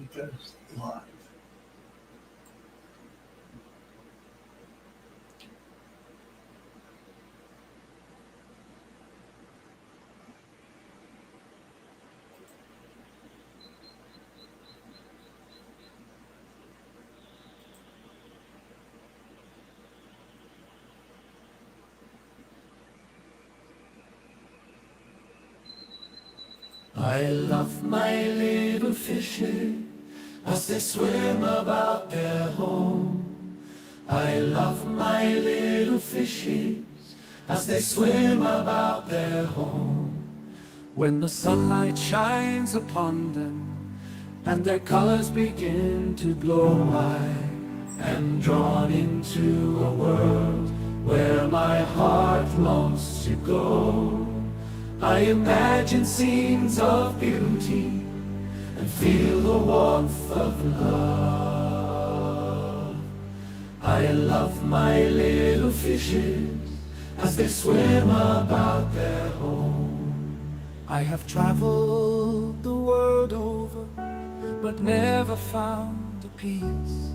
it goes live. I love my little fishes as they swim about their home. I love my little fishes as they swim about their home. When the sunlight shines upon them and their colors begin to glow, I am drawn into a world where my heart longs to go. I imagine scenes of beauty and feel the warmth of love. I love my little fishes as they swim about their home. I have traveled the world over, but never found the peace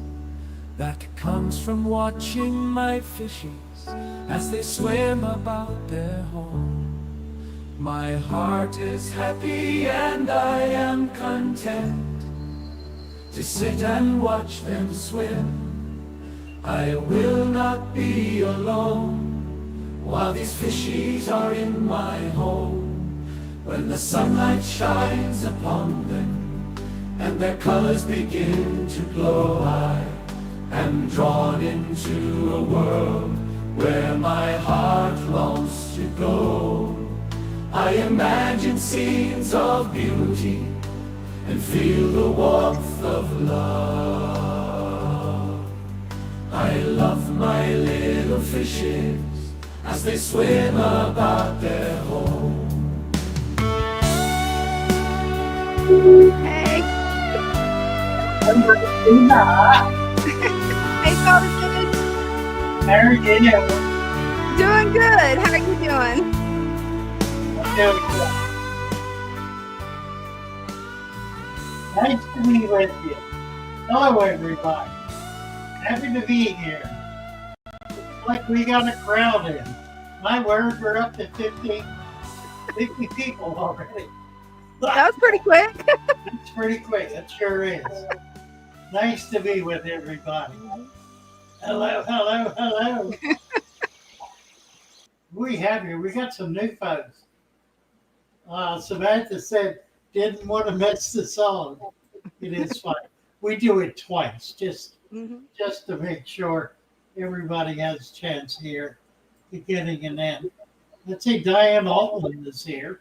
that comes from watching my fishes as they swim about their home. My heart is happy and I am content to sit and watch them swim. I will not be alone while these fishies are in my home. When the sunlight shines upon them and their colors begin to glow, I am drawn into a world where my heart longs to go. I imagine scenes of beauty and feel the warmth of love. I love my little fishes as they swim about their home. Hey. Hey, Father Fish. How are you doing? Doing good. How are you doing? Nice to be with you. Hello, everybody. Happy to be here. Looks like we got a crowd in. My word, we're up to 50 people already. That was pretty quick. It's pretty quick. It sure is. Nice to be with everybody. Hello, hello, hello. We have here. We got some new folks. Samantha said, didn't want to miss the song. It is fine. We do it twice, just to make sure everybody has a chance here, beginning and end. Let's see, Diane Altman is here,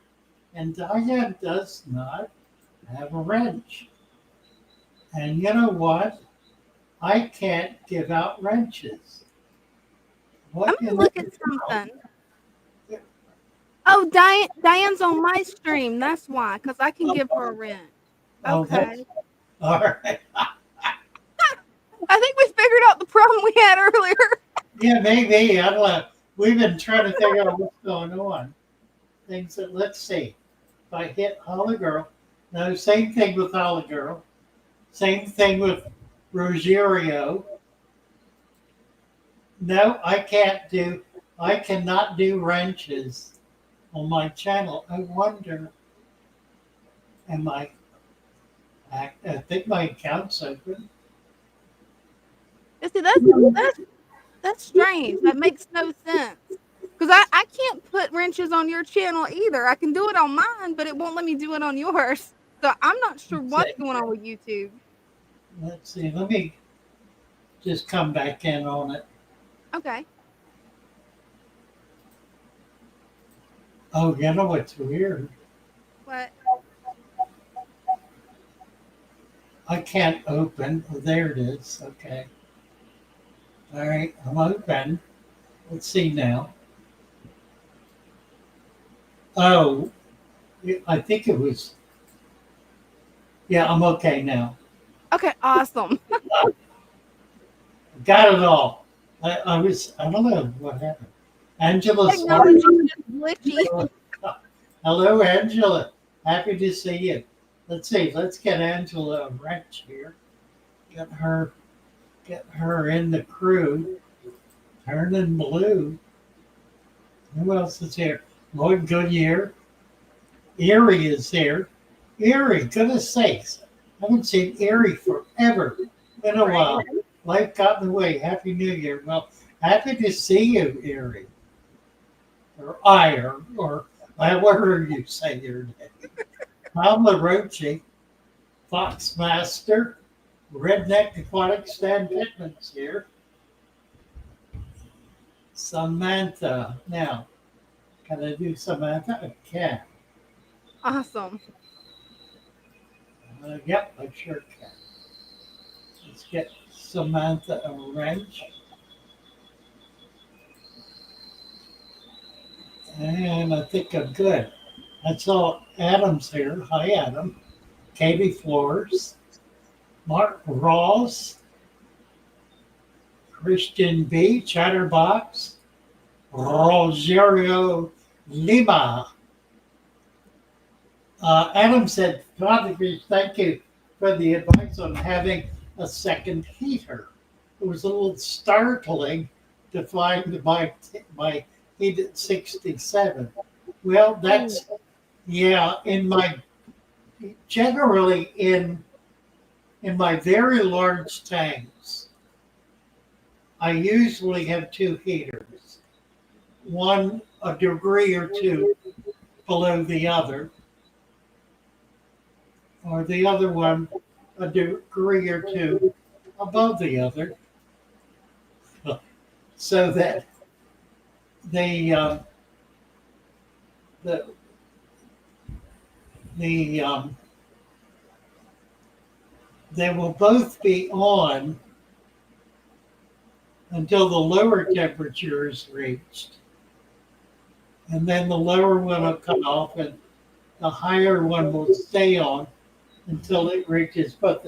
and Diane does not have a wrench. And you know what? I can't give out wrenches. I'm going to look at something. Oh, Diane's on my stream. That's why, because I can give her a wrench. Okay. All right. I think we figured out the problem we had earlier. Yeah, maybe. I don't know. We've been trying to figure out what's going on. Things that, let's see. If I hit Holly Girl. No, same thing with Holly Girl. Same thing with Rogerio. No, I cannot do wrenches on my channel. I wonder, I think my account's open. See, that's strange. That makes no sense. Because I can't put wrenches on your channel either. I can do it on mine, but it won't let me do it on yours. So I'm not sure what's going on with YouTube. Let's see. Let me just come back in on it. Okay. Oh, you know what's weird? What? I can't open. Oh, there it is. Okay. All right. I'm open. Let's see now. Oh, I think it was. Yeah, I'm okay now. Okay, awesome. Got it all. I don't know what happened. Angela. Technology is glitchy. Hello, Angela. Happy to see you. let's see. Let's get Angela a wrench here. Get her in the crew. Turning blue. Who else is here? Lloyd Goodyear. Erie is here. Erie, goodness sakes. I haven't seen Erie forever. Been a while. Life got in the way. Happy New Year. Well, happy to see you, Erie. Or however you say your name. Pamela Roche, Foxmaster, Redneck Aquatic Stan Pittman's here. Samantha. Now, can I do Samantha? I can. Awesome. Yep, I sure can. Let's get Samantha a wrench. And I think I'm good. I saw Adam's here. Hi, Adam. Katie Flores. Mark Ross. Christian B. Chatterbox. Rogerio Lima. Adam said, Father Fish, thank you for the advice on having a second heater. It was a little startling to find my heat at 67. Well, that's, yeah, generally in my very large tanks, I usually have two heaters, one a degree or two below the other, or the other one a degree or two above the other, so that they will both be on until the lower temperature is reached. And then the lower one will come off and the higher one will stay on until it reaches. But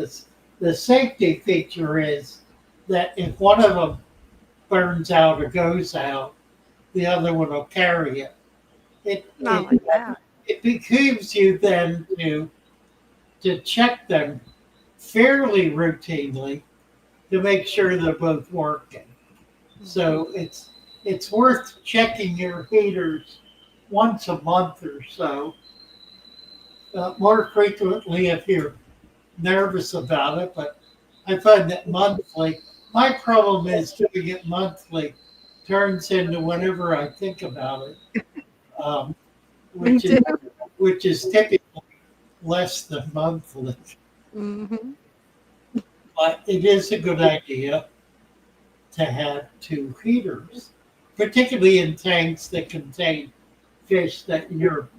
the safety feature is that if one of them burns out or goes out, the other one will carry it. It behooves you then to check them fairly routinely to make sure they're both working. So it's worth checking your heaters once a month or so, more frequently if you're nervous about it. But I find that monthly, my problem is doing it monthly turns into whenever I think about it, which is typically less than monthly. Mm-hmm. But it is a good idea to have two heaters, particularly in tanks that contain fish that you're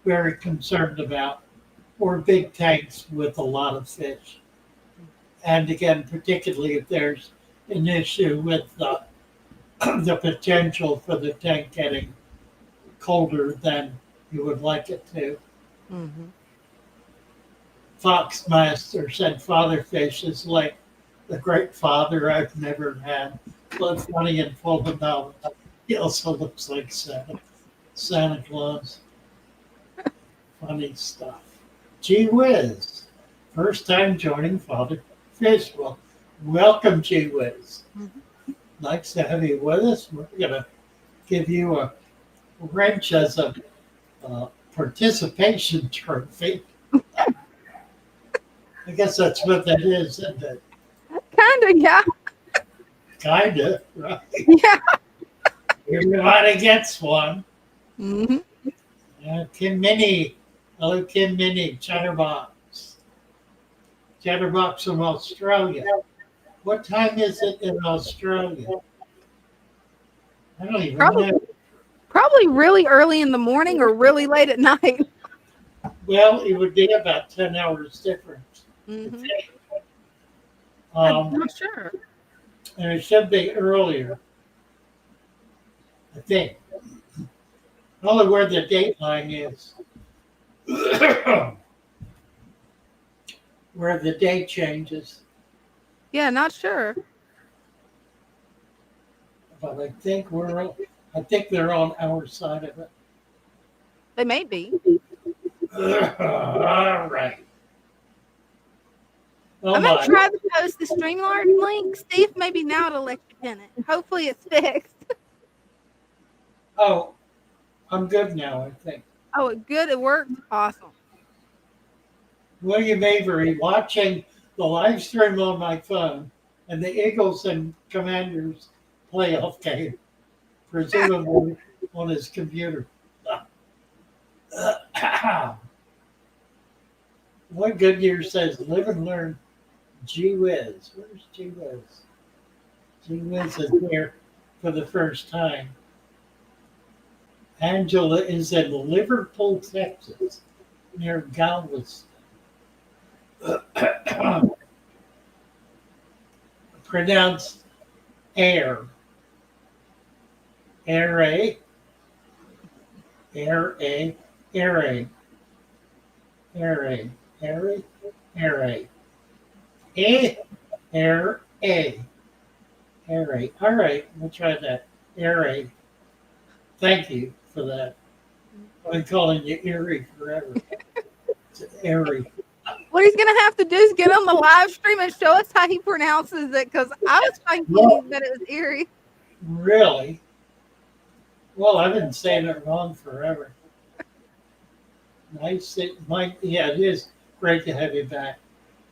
very concerned about, or big tanks with a lot of fish. And again, particularly if there's an issue with the potential for the tank getting colder than you would like it to. Mm-hmm. Foxmaster said Father Fish is like the great father I've never had. But funny and full of knowledge. He also looks like Santa Claus. Funny stuff. Gee whiz. First time joining Father Fish. Well, welcome, Gee whiz. Mm-hmm. Nice to have you with us. We're going to give you a wrench as a participation trophy. I guess that's what that is, isn't it? Kinda, yeah. Kinda, right? Yeah. Everybody gets one. Mm-hmm. Kim Minnie. Hello, Kim Minnie. Chatterbox. Chatterbox from Australia. What time is it in Australia? I don't even know. Probably really early in the morning or really late at night. Well, it would be about 10 hours difference. Mm-hmm. I'm not sure. And it should be earlier, I think. Only where the date line is. Where the day changes. Yeah, not sure. But I think they're on our side of it. They may be. All right. gonna try to post the StreamYard link. See if maybe now it'll let you pin it. Hopefully it's fixed. Oh, I'm good now, I think. Oh, good. It worked. Awesome. William Avery watching the live stream on my phone and the Eagles and Commanders playoff game, presumably on his computer. What Goodyear says, live and learn. Gee whiz. Where's Gee whiz? Gee whiz is here for the first time. Angela is in Liverpool, Texas, near Galveston. Pronounced air. Air, air, air, air, air, air, air, air, air. All right, we'll try that. Air. Thank you for that. I've been calling you Erie forever. It's Airy. What he's gonna have to do is get on the live stream and show us how he pronounces it, because I was thinking that it was Erie. Really? Well, I've been saying it wrong forever. Nice. It is great to have you back.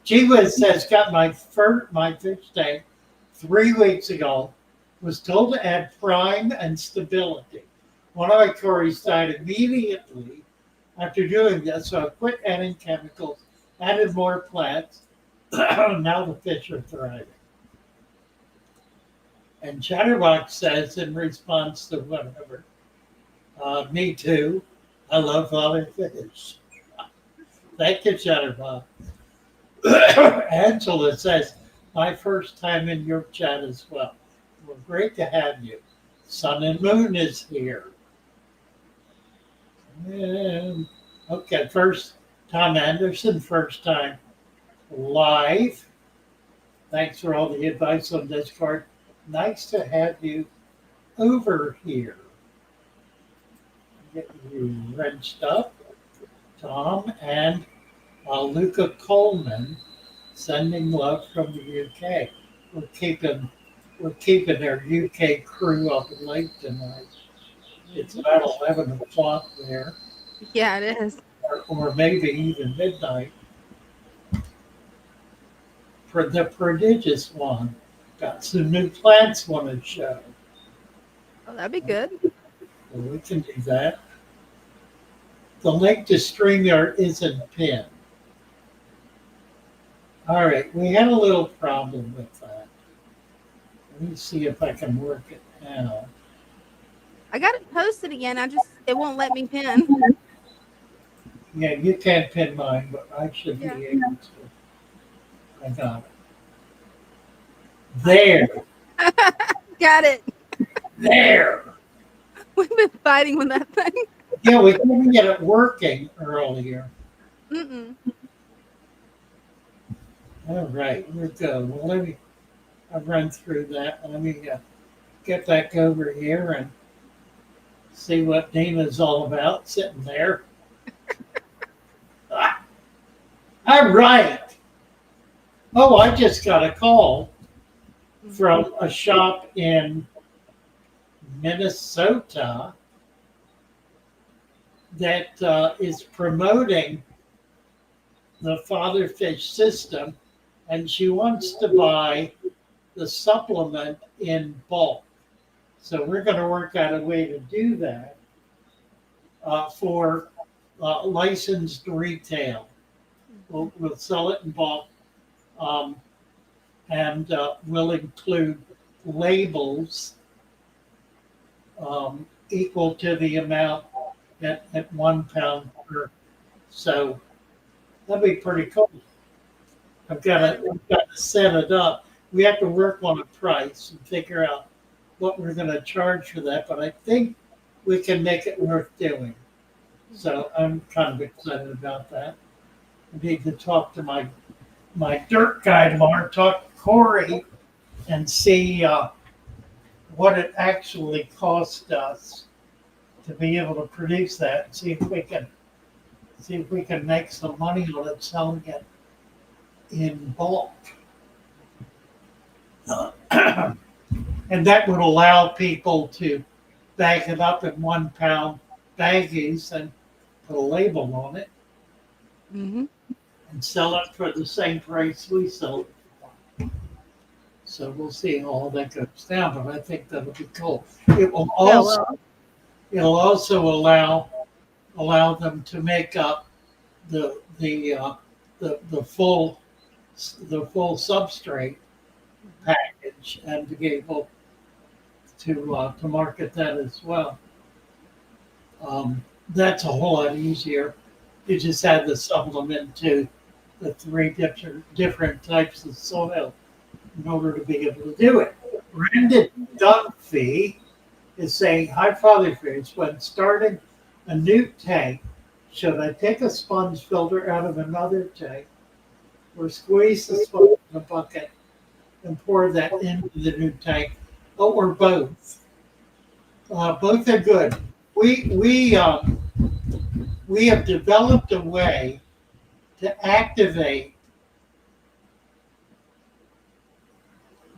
Gee whiz says, got my fish tank 3 weeks ago. Was told to add prime and stability. One of my cories died immediately after doing this, so I quit adding chemicals, added more plants. Now the fish are thriving. And Chatterbox says, in response to whatever, me too. I love Father Fish. Thank you, Chatterbox. Angela says, my first time in your chat as well. Well, great to have you. Sun and Moon is here. And, okay, first, Tom Anderson, first time live. Thanks for all the advice on Discord. Nice to have you over here. Get you wrenched up. Tom and Luca Coleman sending love from the UK. We're keeping our UK crew up late tonight. It's about 11 o'clock there. Yeah, it is. Or maybe even midnight. For the prodigious one, got some new plants want to show. Oh, that'd be good. Well, we can do that. The link to StreamYard isn't pinned. All right, we had a little problem with that. Let me see if I can work it out. I got it posted again. It won't let me pin. Yeah, you can't pin mine, but I should be able to. I got it. There. Got it. There. We've been fighting with that thing. Yeah, we couldn't get it working earlier. Mm-mm. All right, we're good. Well, I'll run through that. Let me get back over here and see what Dina's all about sitting there. All right. Oh, I just got a call from a shop in Minnesota that is promoting the Father Fish system, and she wants to buy the supplement in bulk. So we're going to work out a way to do that for licensed retail. We'll sell it in bulk, and we'll include labels equal to the amount at 1 pound per. So that'd be pretty cool. I've got to set it up. We have to work on a price and figure out what we're going to charge for that, but I think we can make it worth doing. So I'm kind of excited about that. I need to talk to my dirt guy tomorrow, talk to Corey, and see what it actually cost us to be able to produce that. See if we can make some money on it, selling it in bulk. And that would allow people to bag it up in 1 pound baggies and put a label on it Mm-hmm. and sell it for the same price we sell it for. So we'll see how all that goes down, but I think that'll be cool. It will Yeah, also well, it'll also allow them to make up the full substrate package and to be able to market that as well. That's a whole lot easier. You just add the supplement to the 3 different types of soil in order to be able to do it. Brandon Dunphy is saying, "Hi, Father Fish. When starting a new tank, should I take a sponge filter out of another tank or squeeze the sponge in a bucket and pour that into the new tank, or both?" Both are good. We have developed a way to activate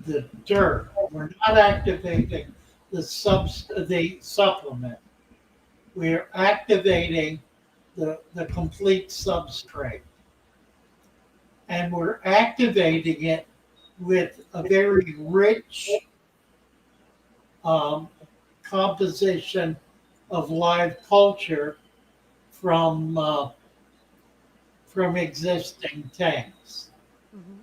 the dirt. We're not activating the supplement. We're activating the complete substrate. And we're activating it with a very rich composition of live culture from existing tanks, mm-hmm.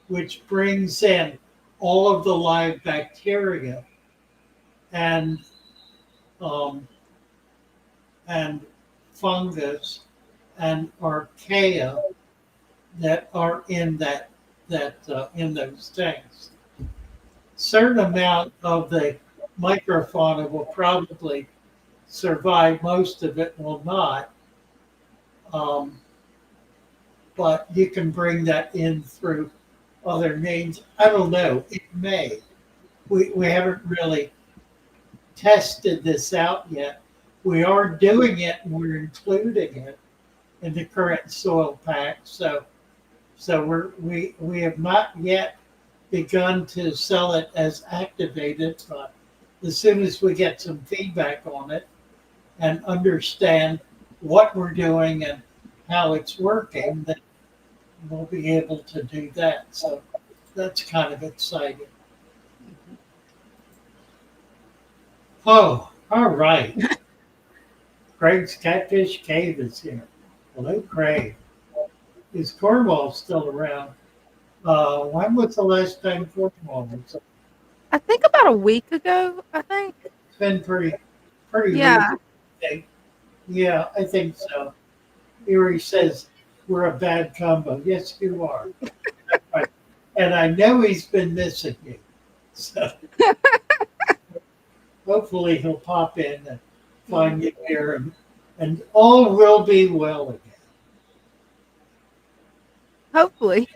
which brings in all of the live bacteria and fungus and archaea that are in in those tanks. Certain amount of the microfauna will probably survive. Most of it will not. But you can bring that in through other means. I don't know. It may. We haven't really tested this out yet. We are doing it and we're including it in the current soil pack. So we have not yet begun to sell it as activated, but as soon as we get some feedback on it and understand what we're doing and how it's working, then we'll be able to do that. So that's kind of exciting. Oh, all right. Craig's Catfish Cave is here. Hello, Craig. Is Cornwall still around? When was the last time Cornwall was? I think about a week ago. I think. It's been pretty Yeah. recent. Yeah, I think so. Erie says we're a bad combo. Yes, you are. Right. And I know he's been missing you. So hopefully he'll pop in and find you here and all will be well again. Hopefully.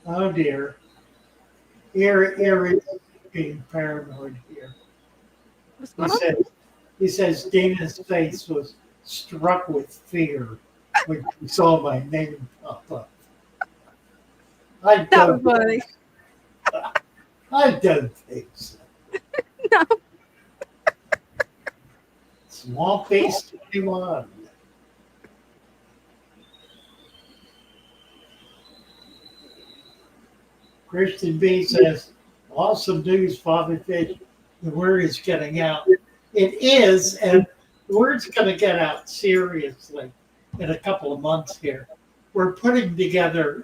Oh dear. Erie is being paranoid here. What's going on? He says Dana's face was struck with fear when he saw my name pop up. I That was funny. I don't think so. No. Swamp Face 21. Christian B says, awesome news, Father Fish. The word is getting out. It is, and the word's going to get out seriously in a couple of months here. We're putting together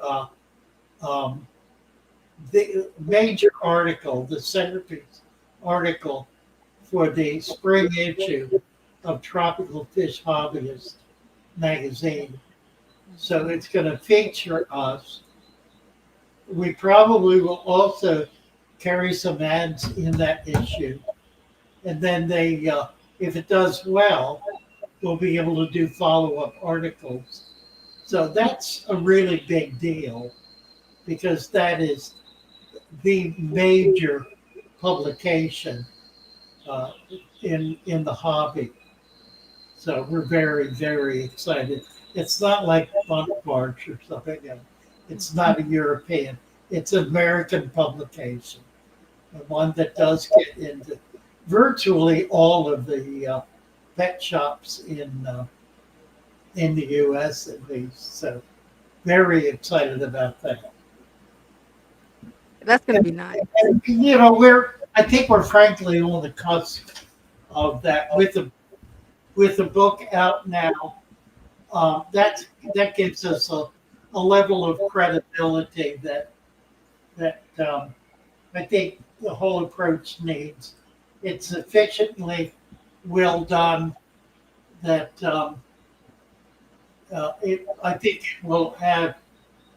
the major article, the centerpiece article for the spring issue of Tropical Fish Hobbyist magazine. So it's going to feature us. We probably will also carry some ads in that issue. And then if it does well, we'll be able to do follow-up articles. So that's a really big deal because that is the major publication in the hobby. So we're very, very excited. It's not like Fun March or something. It's not a European. It's an American publication, the one that does get into virtually all of the pet shops in the U.S. at least. So very excited about that. That's gonna be nice. And, I think we're frankly on the cusp of that with the book out now. That gives us a level of credibility that I think the whole approach needs. It's sufficiently well done that I think it will have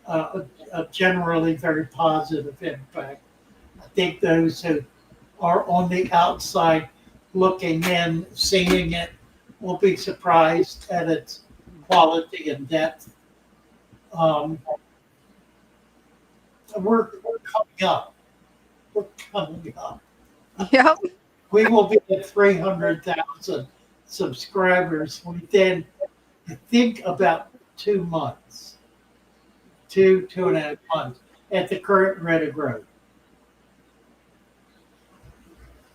a generally very positive impact. I think those who are on the outside looking in, seeing it, will be surprised at its quality and depth. We're coming up. We're coming up. Yep. We will be at 300,000 subscribers within, I think, about 2 months, 2.5 months at the current rate of growth.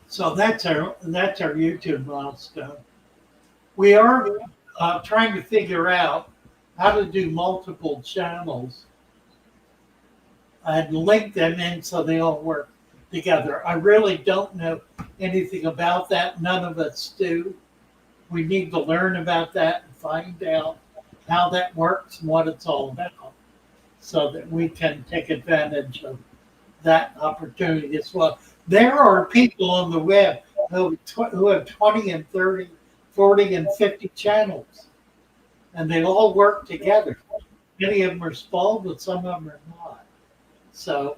So that's our YouTube milestone. We are trying to figure out how to do multiple channels and link them in so they all work together. I really don't know anything about that. None of us do. We need to learn about that and find out how that works and what it's all about so that we can take advantage of that opportunity as well. There are people on the web who have 20 and 30, 40 and 50 channels, and they all work together. Many of them are small, but some of them are not. So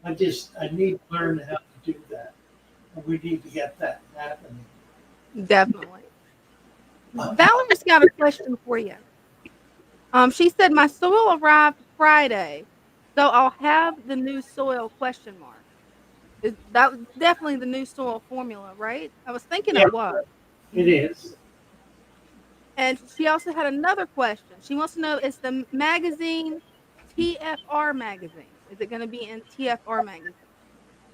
I need to learn how to do that. And we need to get that happening. Definitely. Valerie's got a question for you. She said, my soil arrived Friday, so I'll have the new soil ? That was definitely the new soil formula, right? I was thinking it was. It is. And she also had another question. She wants to know, is the magazine TFR magazine? Is it going to be in TFR magazine?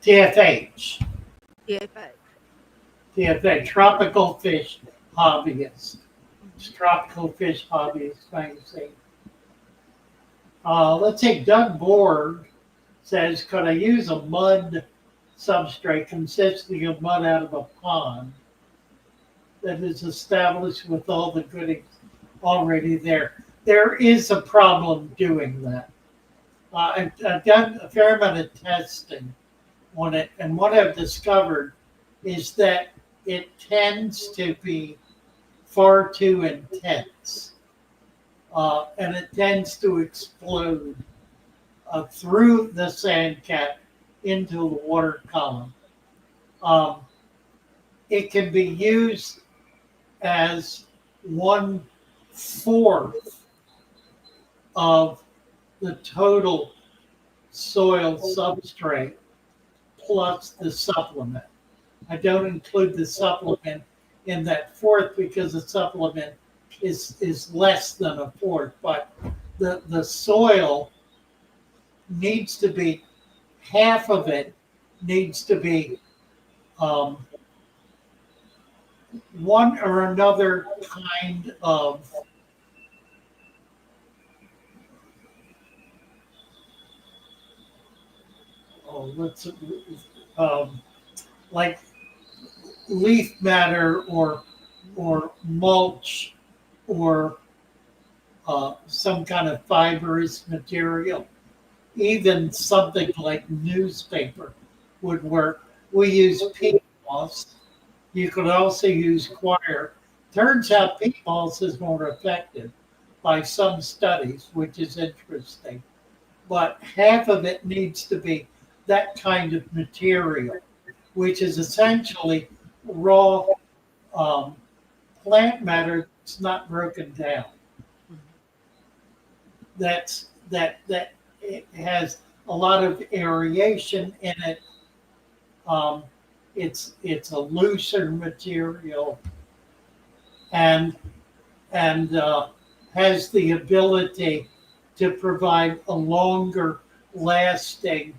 TFH. TFH. Tropical Fish Hobbyist. It's Tropical Fish Hobbyist magazine. Let's see, Doug Borg says, could I use a mud substrate consisting of mud out of a pond that is established with all the goodies already there? There is a problem doing that. I've done a fair amount of testing on it, and what I've discovered is that it tends to be far too intense, and it tends to explode through the sand cap into the water column. It can be used as 1/4 of the total soil substrate plus the supplement. I don't include the supplement in that fourth because the supplement is less than a fourth, but the soil needs to be, half of it needs to be one or another kind of like leaf matter or mulch or some kind of fibrous material. Even something like newspaper would work. We use peat moss. You could also use coir. Turns out peat moss is more effective by some studies, which is interesting. But half of it needs to be that kind of material, which is essentially raw plant matter that's not broken down. That it has a lot of aeration in it. It's a looser material, and has the ability to provide a longer lasting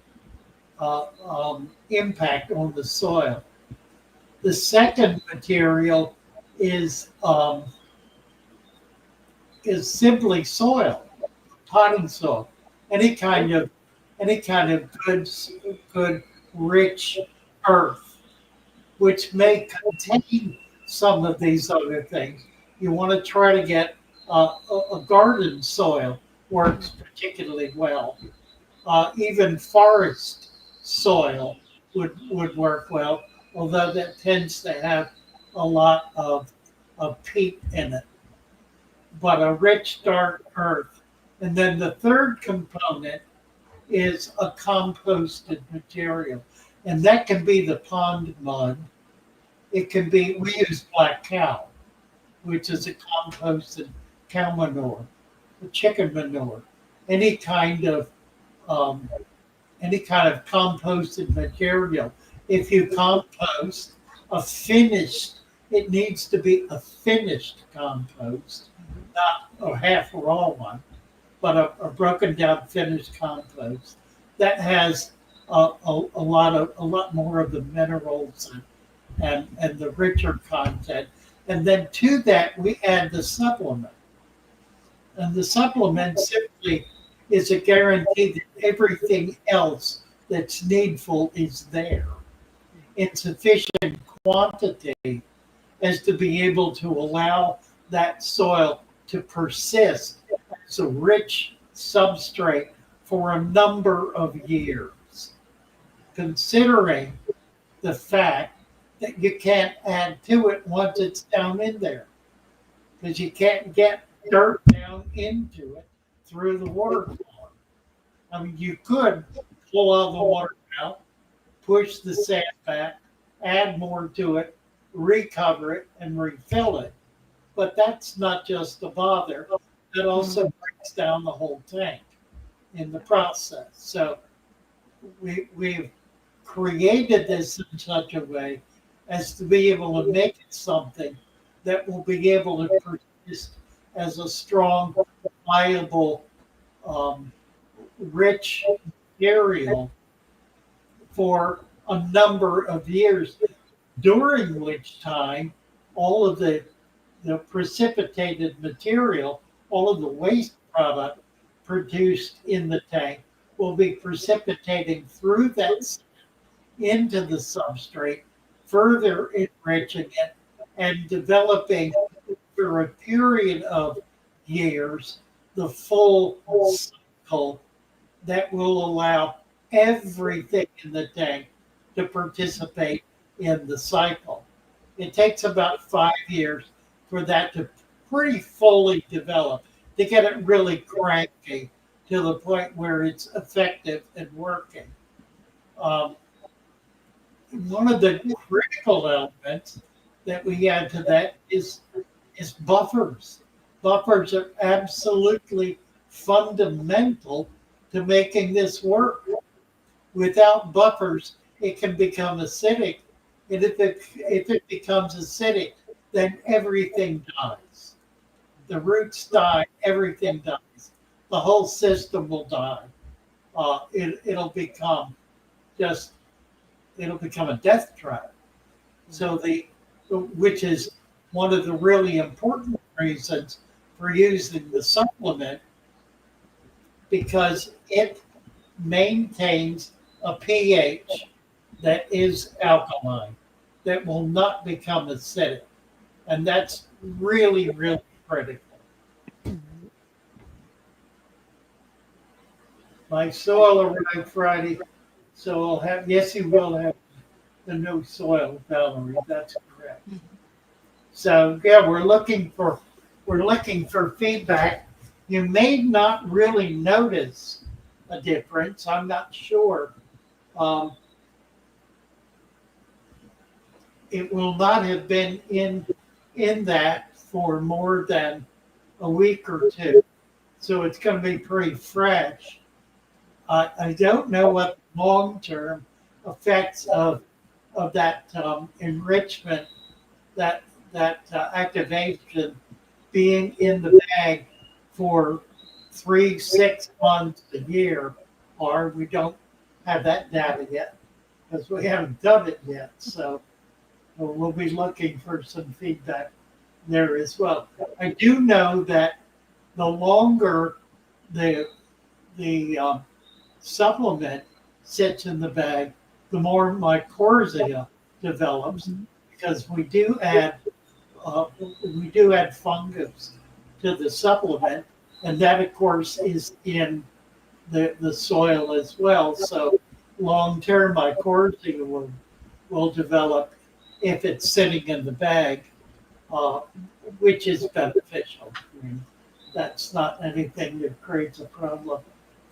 impact on the soil. The second material is simply soil, potting soil, any kind of good rich earth, which may contain some of these other things. You want to try to get a garden soil works particularly well. Even forest soil would work well, although that tends to have a lot of peat in it. But a rich, dark earth. And then the third component is a composted material. And that can be the pond mud. It can be, we use black cow, which is a composted cow manure, chicken manure, any kind of composted material. If you compost it needs to be a finished compost, not a half raw one, but a broken down finished compost that has a lot more of the minerals and the richer content. And then to that we add the supplement. And the supplement simply is a guarantee that everything else that's needful is there in sufficient quantity as to be able to allow that soil to persist as a rich substrate for a number of years, considering the fact that you can't add to it once it's down in there, because you can't get dirt down into it through the water column. I mean, you could pull all the water out, push the sand back, add more to it, recover it, and refill it. But that's not just a bother. That also breaks down the whole tank in the process. So we've created this in such a way as to be able to make it something that will be able to persist as a strong, viable, rich material for a number of years, during which time all of the precipitated material, all of the waste product produced in the tank will be precipitating through that into the substrate, further enriching it and developing for a period of years the full cycle that will allow everything in the tank to participate in the cycle. It takes about 5 years for that to pretty fully develop, to get it really cranky to the point where it's effective and working. One of the critical elements that we add to that is buffers. Buffers are absolutely fundamental to making this work. Without buffers, it can become acidic. And if it becomes acidic, then everything dies. The roots die, everything dies. The whole system will die. It'll become a death trap. So which is one of the really important reasons for using the supplement, because it maintains a pH that is alkaline, that will not become acidic. And that's really, really critical. My soil arrived Friday, so you will have the new soil, Valerie. That's correct. So yeah, we're looking for feedback. You may not really notice a difference. I'm not sure. It will not have been in that for more than a week or two, so it's going to be pretty fresh. I don't know what long-term effects of that enrichment, that activation being in the bag for 3, 6 months a year, or we don't have that data yet because we haven't done it yet. So we'll be looking for some feedback there as well. I do know that the longer the supplement sits in the bag, the more mycorrhiza develops because we do add fungus to the supplement, and that of course is in the soil as well. So long-term mycorrhiza will develop if it's sitting in the bag, which is beneficial. I mean, that's not anything that creates a problem.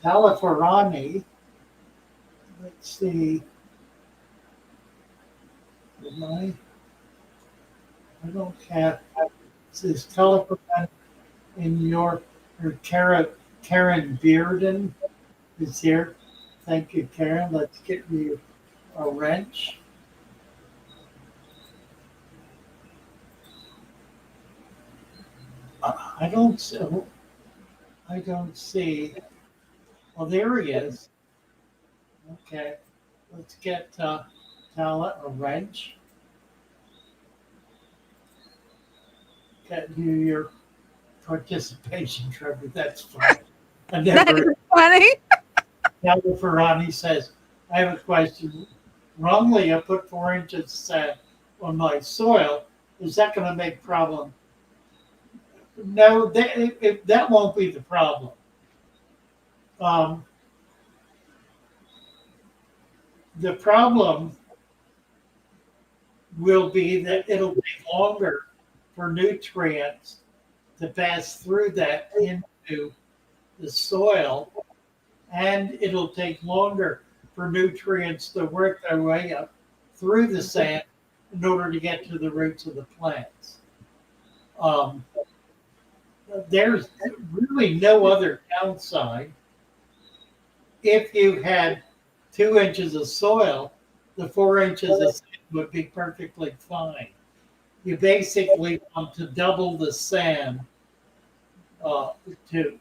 Califorani, let's see. I don't have this Califorani in your or Karen Bearden is here. Thank you, Karen. Let's get you a wrench. I don't see. Well, there he is. Okay, let's get Tala a wrench. Get you your participation trophy. That's fine. I That never. is funny. Tala Ferrani says, "I have a question. Wrongly, I put 4 inches of sand on my soil. Is that going to make problem?" No, that won't be the problem. The problem will be that it'll take longer for nutrients to pass through that into the soil, and it'll take longer for nutrients to work their way up through the sand in order to get to the roots of the plants. There's really no other downside. If you had 2 inches of soil, the 4 inches of sand would be perfectly fine. You basically want to double the sand to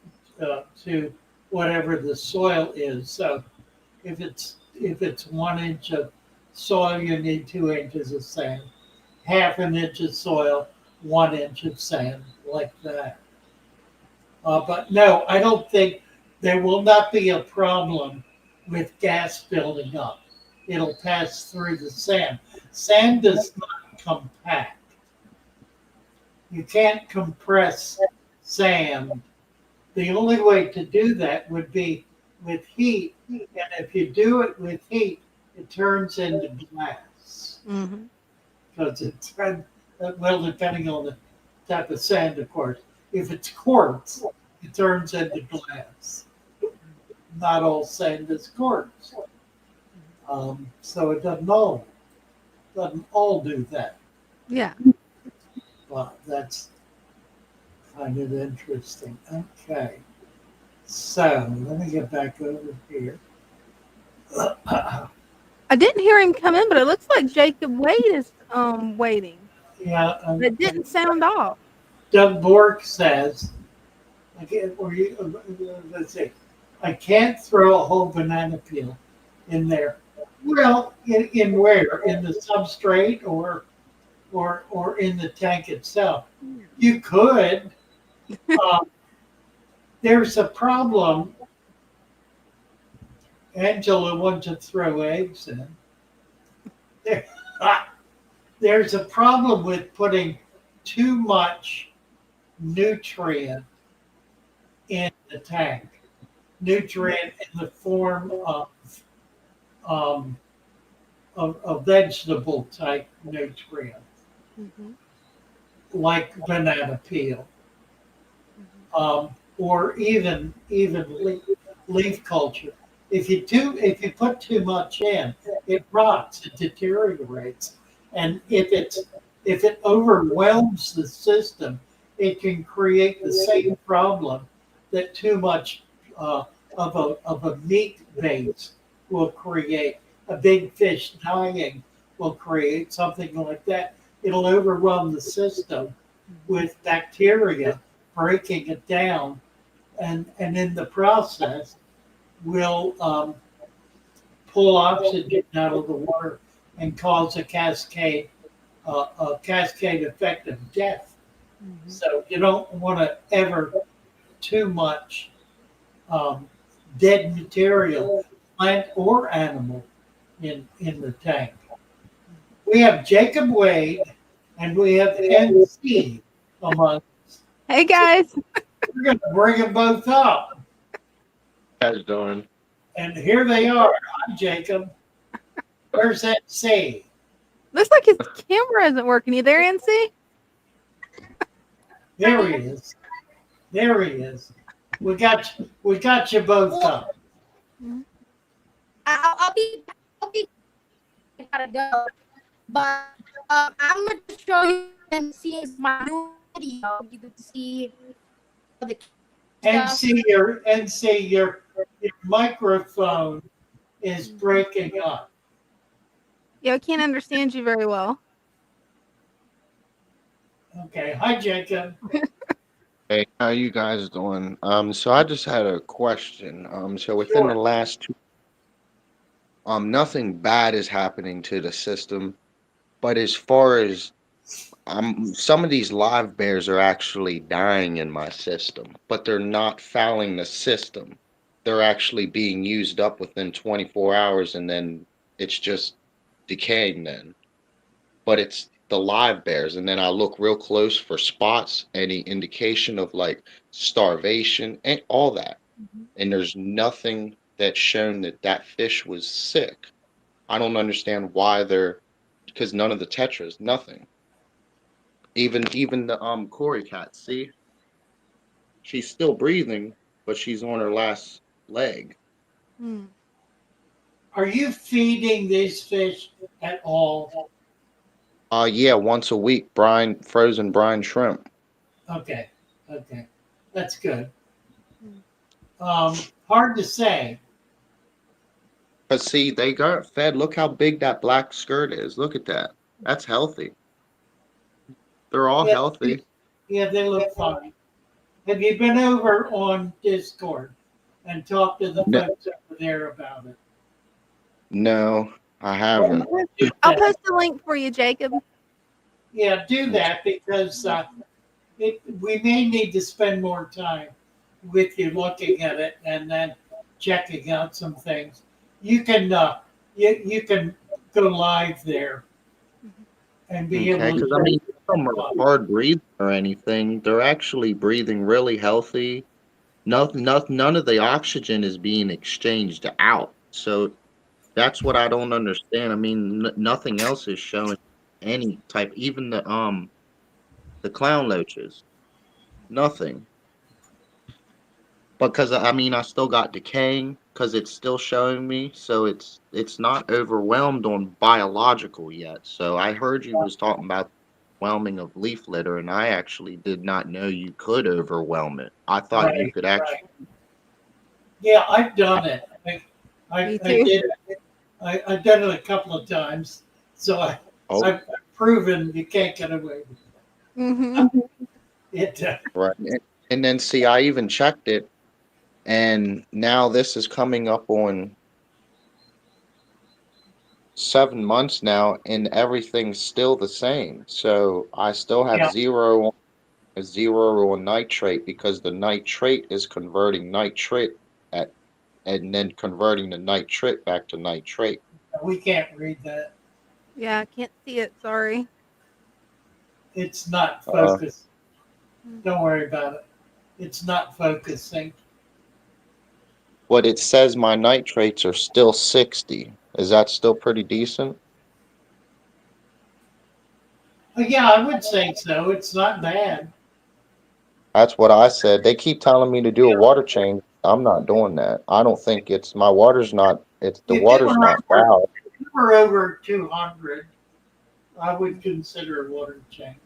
whatever the soil is. So if it's 1 inch of soil, you need 2 inches of sand. Half an inch of soil, 1 inch of sand, like that. But no, I don't think there will not be a problem with gas building up. It'll pass through the sand. Sand does not compact. You can't compress sand. The only way to do that would be with heat. And if you do it with heat, it turns into glass. Because it's, well, depending on the type of sand, of course. If it's quartz, it turns into glass. Not all sand is quartz. So it doesn't all do that. Yeah. Well, that's kind of interesting. Okay. So let me get back over here. I didn't hear him come in, but it looks like Jacob Wade is waiting. Yeah. It didn't sound off. Doug Bork says, let's see, I can't throw a whole banana peel in there. Well, in where? In the substrate or in the tank itself? You could. There's a problem. Angela wants to throw eggs in. There's a problem with putting too much nutrient in the tank. Nutrient in the form of vegetable type nutrient, like banana peel, or even leaf culture. If you put too much in, it rots, it deteriorates, and if it overwhelms the system, it can create the same problem that too much of a meat base will create. A big fish dying will create something like that. It'll overwhelm the system with bacteria breaking it down and in the process, will pull oxygen out of the water and cause a cascade effect of death. So you don't want to ever too much dead material, plant or animal, in the tank. We have Jacob Wade and we have NC among us. Hey guys. We're going to bring them both up. How you doing? And here they are. Hi, Jacob. Where's NC? Looks like his camera isn't working. You there, NC? There he is. There he is. We got you both up. I'll be. I gotta go. But I'm gonna show you and see my new video. You can see the NC, your microphone is breaking up. Yeah, I can't understand you very well. Okay. Hi, Jacob. Hey, how you guys doing? So I just had a question. So within the last two, nothing bad is happening to the system, but as far as some of these live bears are actually dying in my system, but they're not fouling the system. They're actually being used up within 24 hours, and then it's just decaying then. But it's the live bears, and then I look real close for spots, any indication of like starvation and all that. And there's nothing that's shown that that fish was sick. I don't understand why because none of the tetras, nothing. Even the Cory cat, see? She's still breathing, but she's on her last leg. Are you feeding these fish at all? Yeah, once a week, frozen brine shrimp. Okay, that's good. Hard to say. But see, they got fed. Look how big that black skirt is. Look at that. That's healthy. They're all healthy. Yeah, they look fine. Have you been over on Discord and talked to the folks over there about it? No, I haven't. I'll post a link for you, Jacob. Yeah, do that because we may need to spend more time with you looking at it and then checking out some things. You can you can go live there and be able to. Because I mean, some are hard breathing or anything. They're actually breathing really healthy. None of the oxygen is being exchanged out. So that's what I don't understand. I mean, nothing else is showing any type. Even the clown loaches, nothing. Because I mean, I still got decaying because it's still showing me. So it's not overwhelmed on biological yet. So I heard you was talking about overwhelming of leaf litter, and I actually did not know you could overwhelm it. I thought you could actually. Right. Yeah, I've done it. I did it. I've done it a couple of times, so I've proven you can't get away with it. Right, and then see, I even checked it, and now this is coming up on 7 months now, and everything's still the same. So I still have zero on nitrate because the nitrate is converting nitrate and then converting the nitrate back to nitrate. We can't read that. Yeah, I can't see it. Sorry. It's not focused. Don't worry about it. It's not focusing. But it says my nitrates are still 60. Is that still pretty decent? Yeah, I would say so. It's not bad. That's what I said. They keep telling me to do a water change. I'm not doing that. I don't think my water's not. The water's not foul. If you were over 200, I would consider a water change.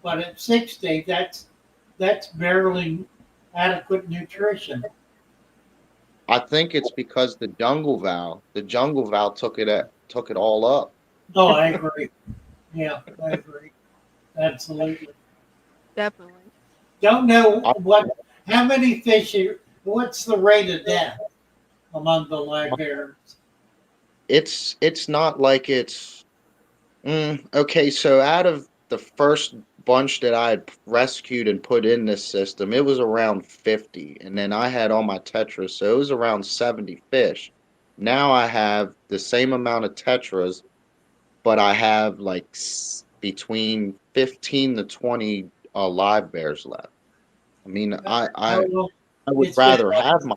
But at 60, that's barely adequate nutrition. I think it's because the jungle valve took it all up. Oh, I agree. Yeah, I agree. Absolutely. Definitely. Don't know How many fish? What's the rate of death among the live bears? It's not like it's okay. So out of the first bunch that I had rescued and put in this system, it was around 50, and then I had all my tetras, so it was around 70 fish. Now I have the same amount of tetras, but I have like between 15 to 20 live bears left. I mean, Oh, well, I would it's been rather like, have my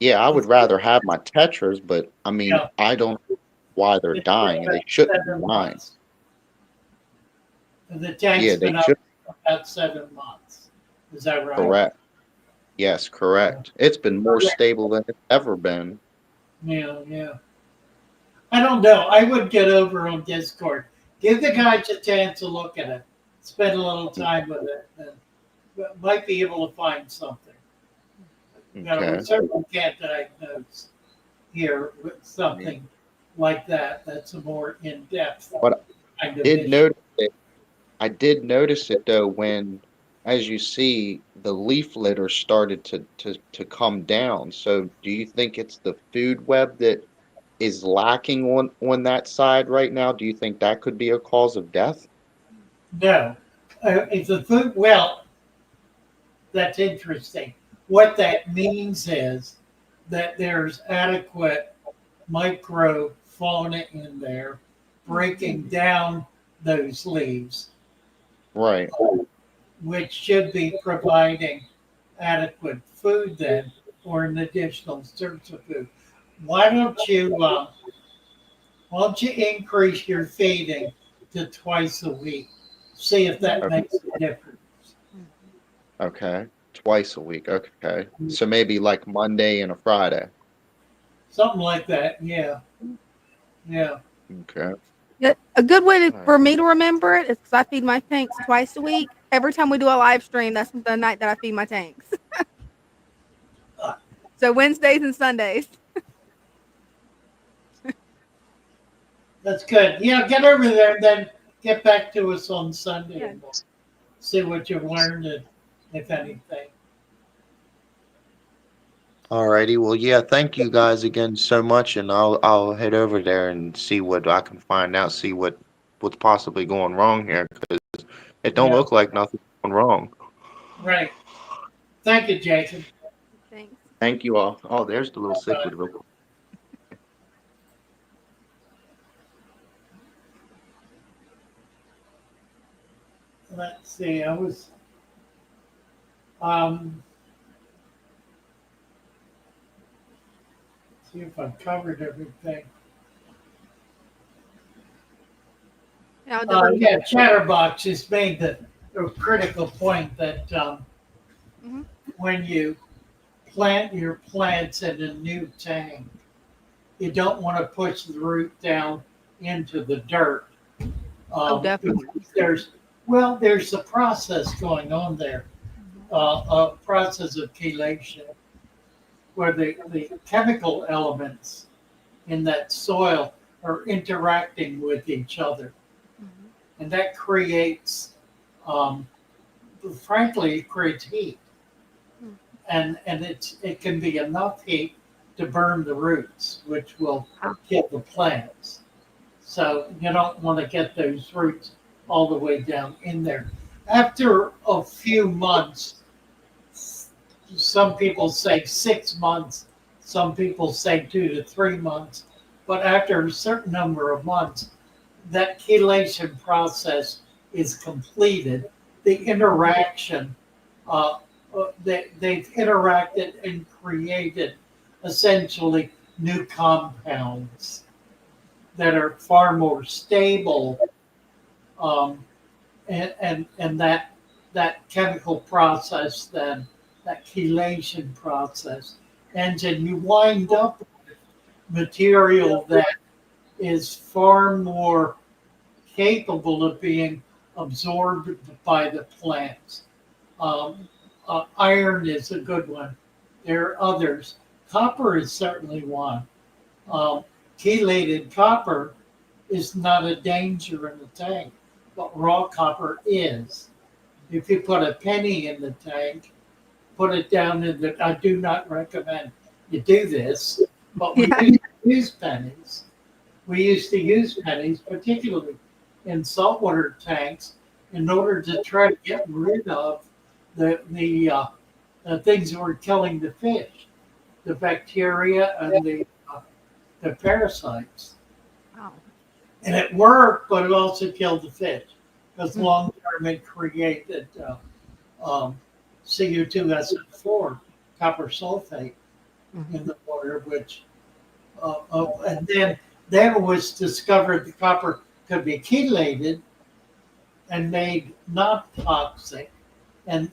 yeah, I would it's, rather have my tetras, but I mean, yeah, I don't know why they're it's been dying, and about they shouldn't be 7 dying. months. The tank's Yeah, they been up should. about 7 months. Is that right? Correct. Yes, Yeah, correct. It's been more stable than it's ever been. yeah, yeah. I don't know. I would get over on Discord. Give the guys a chance to look at it. Spend a little time with it, and might be able to find something. Okay. We certainly can't diagnose here with something like that. That's a more in-depth But kind of did issue. notice it. I did notice it though when, as you see, the leaf litter started to come down. So do you think it's the food web that is lacking on that side right now? Do you think that could be a cause of death? No, it's a food. Well, that's interesting. What that means is that there's adequate microfauna in there breaking down those leaves, Right. which should be providing adequate food then, or an additional source of food. Why don't you increase your feeding to twice a week? See if that Okay. makes a difference. Okay. Twice a week. Okay. So maybe like Monday and a Friday. Something like that. Yeah, yeah. Okay. Yeah, a good way All for right. me to remember it is because I feed my tanks twice a week. Every time we do a live stream, that's the night that I feed my tanks. So Wednesdays and Sundays. That's good. Yeah, get over there and then get back to us on Sunday Yeah. and we'll see what you've learned and if anything. All righty. Well, yeah, thank you guys again so much, and I'll head over there and see what I can find out, see what's possibly going wrong here, because it don't Yeah, look like nothing's going wrong. right. Thank you, Jason. Thanks. Thank you all. Oh, there's the little Bye. cichlid real quick. Let's see. I was um see if I've covered everything. Yeah, I'll double Yeah, Chatterbox has made the critical point that Mhm. when you plant your plants in a new tank, you don't want to push the root down into the dirt. Oh, definitely. There's a process going on there, a process of chelation, where the chemical elements in that soil are interacting with each other, Mhm. and that creates, um, frankly, it creates heat, Mm. and it can be enough heat to burn the roots, which will Ah. kill the plants. So you don't want to get those roots all the way down in there. After a few months, some people say 6 months, some people say 2 to 3 months, but after a certain number of months, that chelation process is completed. The interaction, they've interacted and created essentially new compounds that are far more stable, um, and that chemical process then that chelation process, and then you wind up with material that is far more capable of being absorbed by the plants. Um, Iron is a good one. There are others. Copper is certainly one. Um, Chelated copper is not a danger in the tank, but raw copper is. If you put a penny in the tank, put it down in the. I do not recommend you do this, but we Yeah. used to use pennies. We used to use pennies, particularly in saltwater tanks, in order to try to get rid of the things that were killing the fish, the bacteria and the parasites. Wow. And it worked, but it also killed the fish because Mhm. long term it created CO2SO4, copper sulfate in the water, which and then it was discovered the copper could be chelated and made not toxic and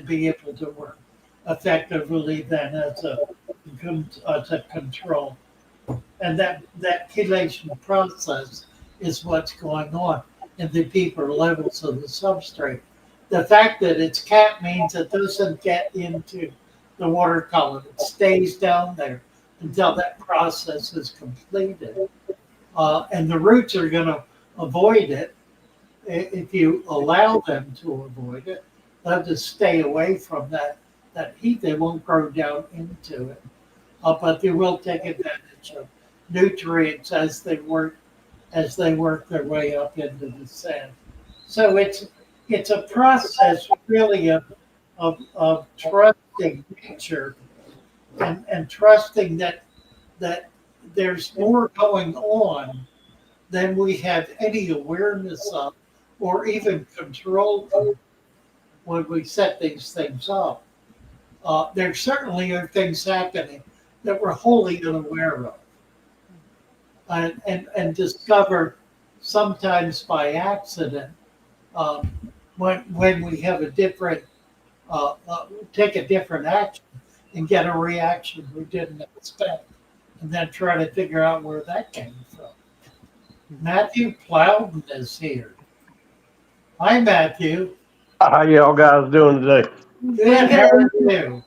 be able to work effectively then as a control. And that chelation process is what's going on in the deeper levels of the substrate. The fact that it's capped means it doesn't get into the water column. It stays down there until that process is completed. And the roots are going to avoid it if you allow them to avoid it. They'll just stay away from that heat. They won't grow down into it. But they will take advantage of nutrients as they work their way up into the sand. So it's a process really of trusting nature and trusting that there's more going on than we have any awareness of or even control of when we set these things up. There certainly are things happening that we're wholly unaware of and discover sometimes by accident when we have a different take a different action and get a reaction we didn't expect, and then try to figure out where that came from. Matthew Plowden is here. Hi, Matthew. How y'all guys doing today? Good. How are you?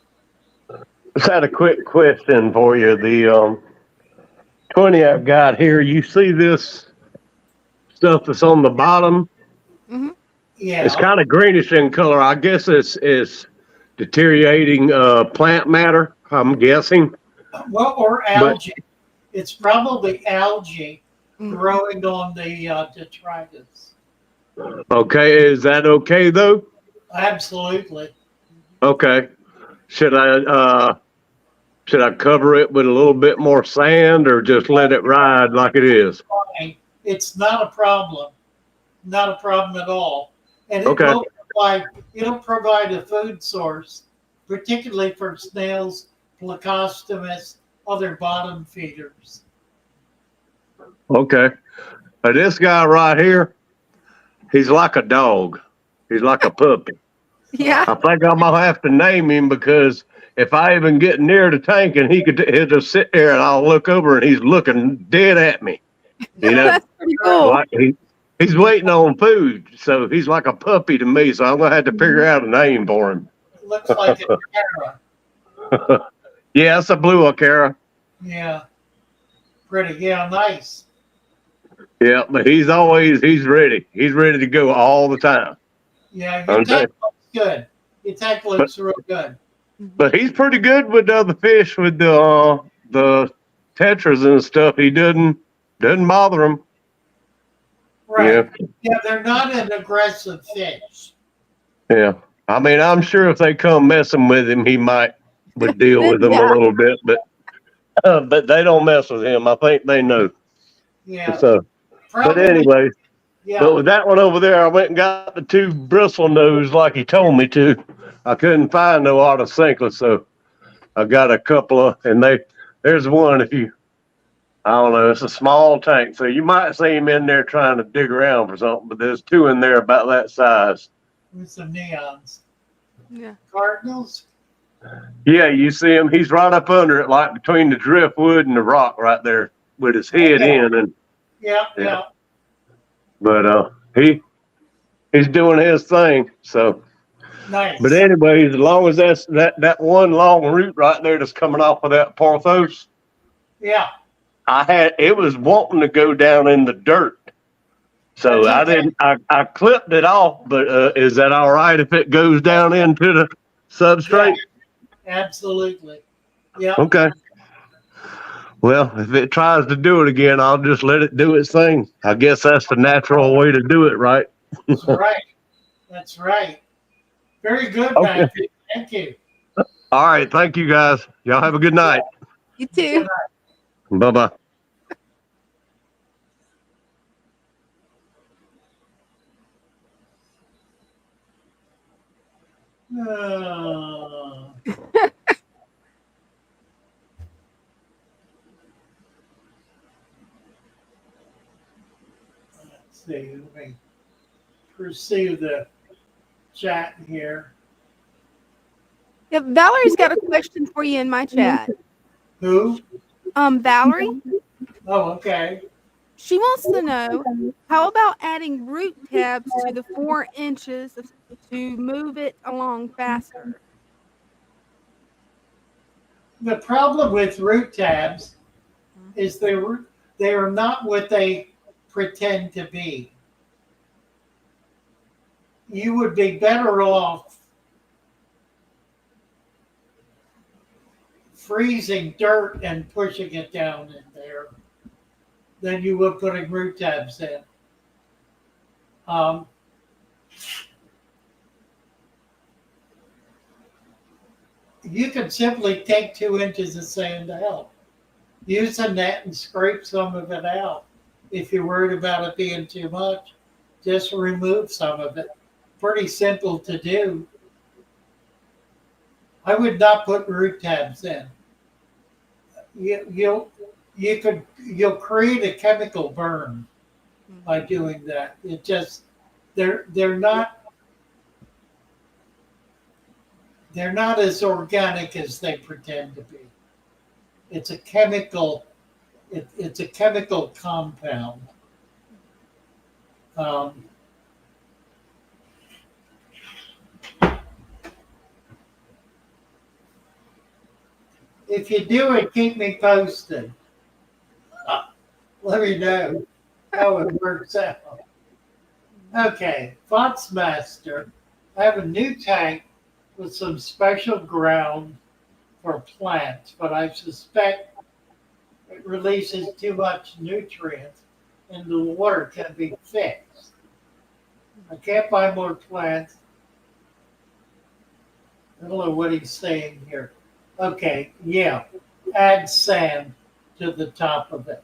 Just had a quick question for you. The 20 I've got here, you see this stuff that's on the bottom? Mm-hmm. Yeah. It's kind of greenish in color. I guess it's deteriorating plant matter, I'm guessing. Well, or algae. It's probably algae growing on the detritus. Okay, is that okay though? Absolutely. Okay. Should I cover it with a little bit more sand or just let it ride like it is? Fine. It's not a problem. Not a problem at all. And it Okay. it'll provide a food source, particularly for snails, plecostomus, other bottom feeders. Okay. This guy right here, he's like a dog. He's like a puppy. Yeah. I think I'm gonna have to name him because if I even get near the tank and he'll just sit there and I'll look over and he's looking dead at me. You know, That's pretty cool. like he's waiting on food, so he's like a puppy to me. So I'm gonna have to figure out a name for him. Looks like a Canary. Yeah, it's a blue Acara. Yeah. Pretty. Yeah, nice. Yeah, but he's ready. He's ready to go all the time. Yeah, your tank looks good. Your tank looks real good. But he's pretty good with the other fish, with the tetras and stuff. He doesn't bother them. Right. Yeah, they're not an aggressive fish. Yeah. I mean, I'm sure if they come messing with him, he would deal with them a little bit, but they don't mess with him. I think they know. Yeah. So, but anyway, yeah. But with that one over there, I went and got the 2 bristle nose like he told me to. I couldn't find no autocinklus, so I got a couple of, and there's one I don't know, it's a small tank, so you might see him in there trying to dig around for something, but there's 2 in there about that size. With some neons. Yeah. Cardinals? Yeah, you see him. He's right up under it, like between the driftwood and the rock right there with his head in. And Yeah. But he's doing his thing, so. Nice. But anyways, as long as that's that one long root right there that's coming off of that pothos. Yeah. It was wanting to go down in the dirt. So I clipped it off, but is that all right if it goes down into the substrate? Absolutely. Yeah. Okay. Well, if it tries to do it again, I'll just let it do its thing. I guess that's the natural way to do it, right? That's right. That's right. Very good, Okay. Matthew. Thank you. All right. Thank you, guys. Y'all have a good night. You too. Bye bye. Let's see. Let me pursue the chat here. Yeah, Valerie's got a question for you in my chat. Who? Valerie, Oh, okay. she wants to know how about adding root tabs to the 4 inches to move it along faster. The problem with root tabs is they are not what they pretend to be. You would be better off freezing dirt and pushing it down in there than you would putting root tabs in. You can simply take 2 inches of sand out. Use a net and scrape some of it out. If you're worried about it being too much, just remove some of it. Pretty simple to do. I would not put root tabs in. You'll create a chemical burn by doing that. It just they're not as organic as they pretend to be. It's a chemical. It's a chemical compound. If you do it, keep me posted. Let me know how it works out. Okay, Foxmaster. I have a new tank with some special ground for plants, but I suspect it releases too much nutrients and the water can be fixed. I can't buy more plants. I don't know what he's saying here. Okay, yeah, add sand to the top of it.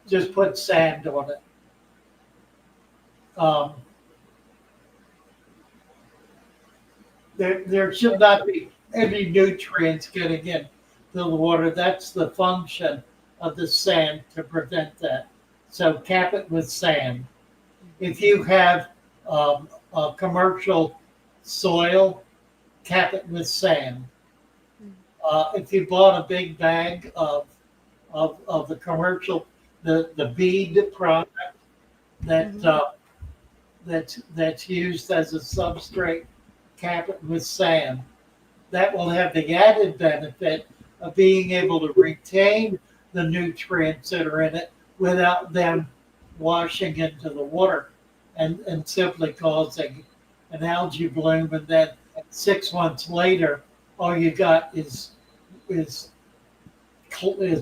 Just put sand on it. There should not be any nutrients getting into the water. That's the function of the sand to prevent that. So cap it with sand. If you have a commercial soil, cap it with sand. If you bought a big bag of the commercial, the bead product that's used as a substrate, cap it with sand. That will have the added benefit of being able to retain the nutrients that are in it without them washing into the water and simply causing an algae bloom. And then 6 months later, all you got is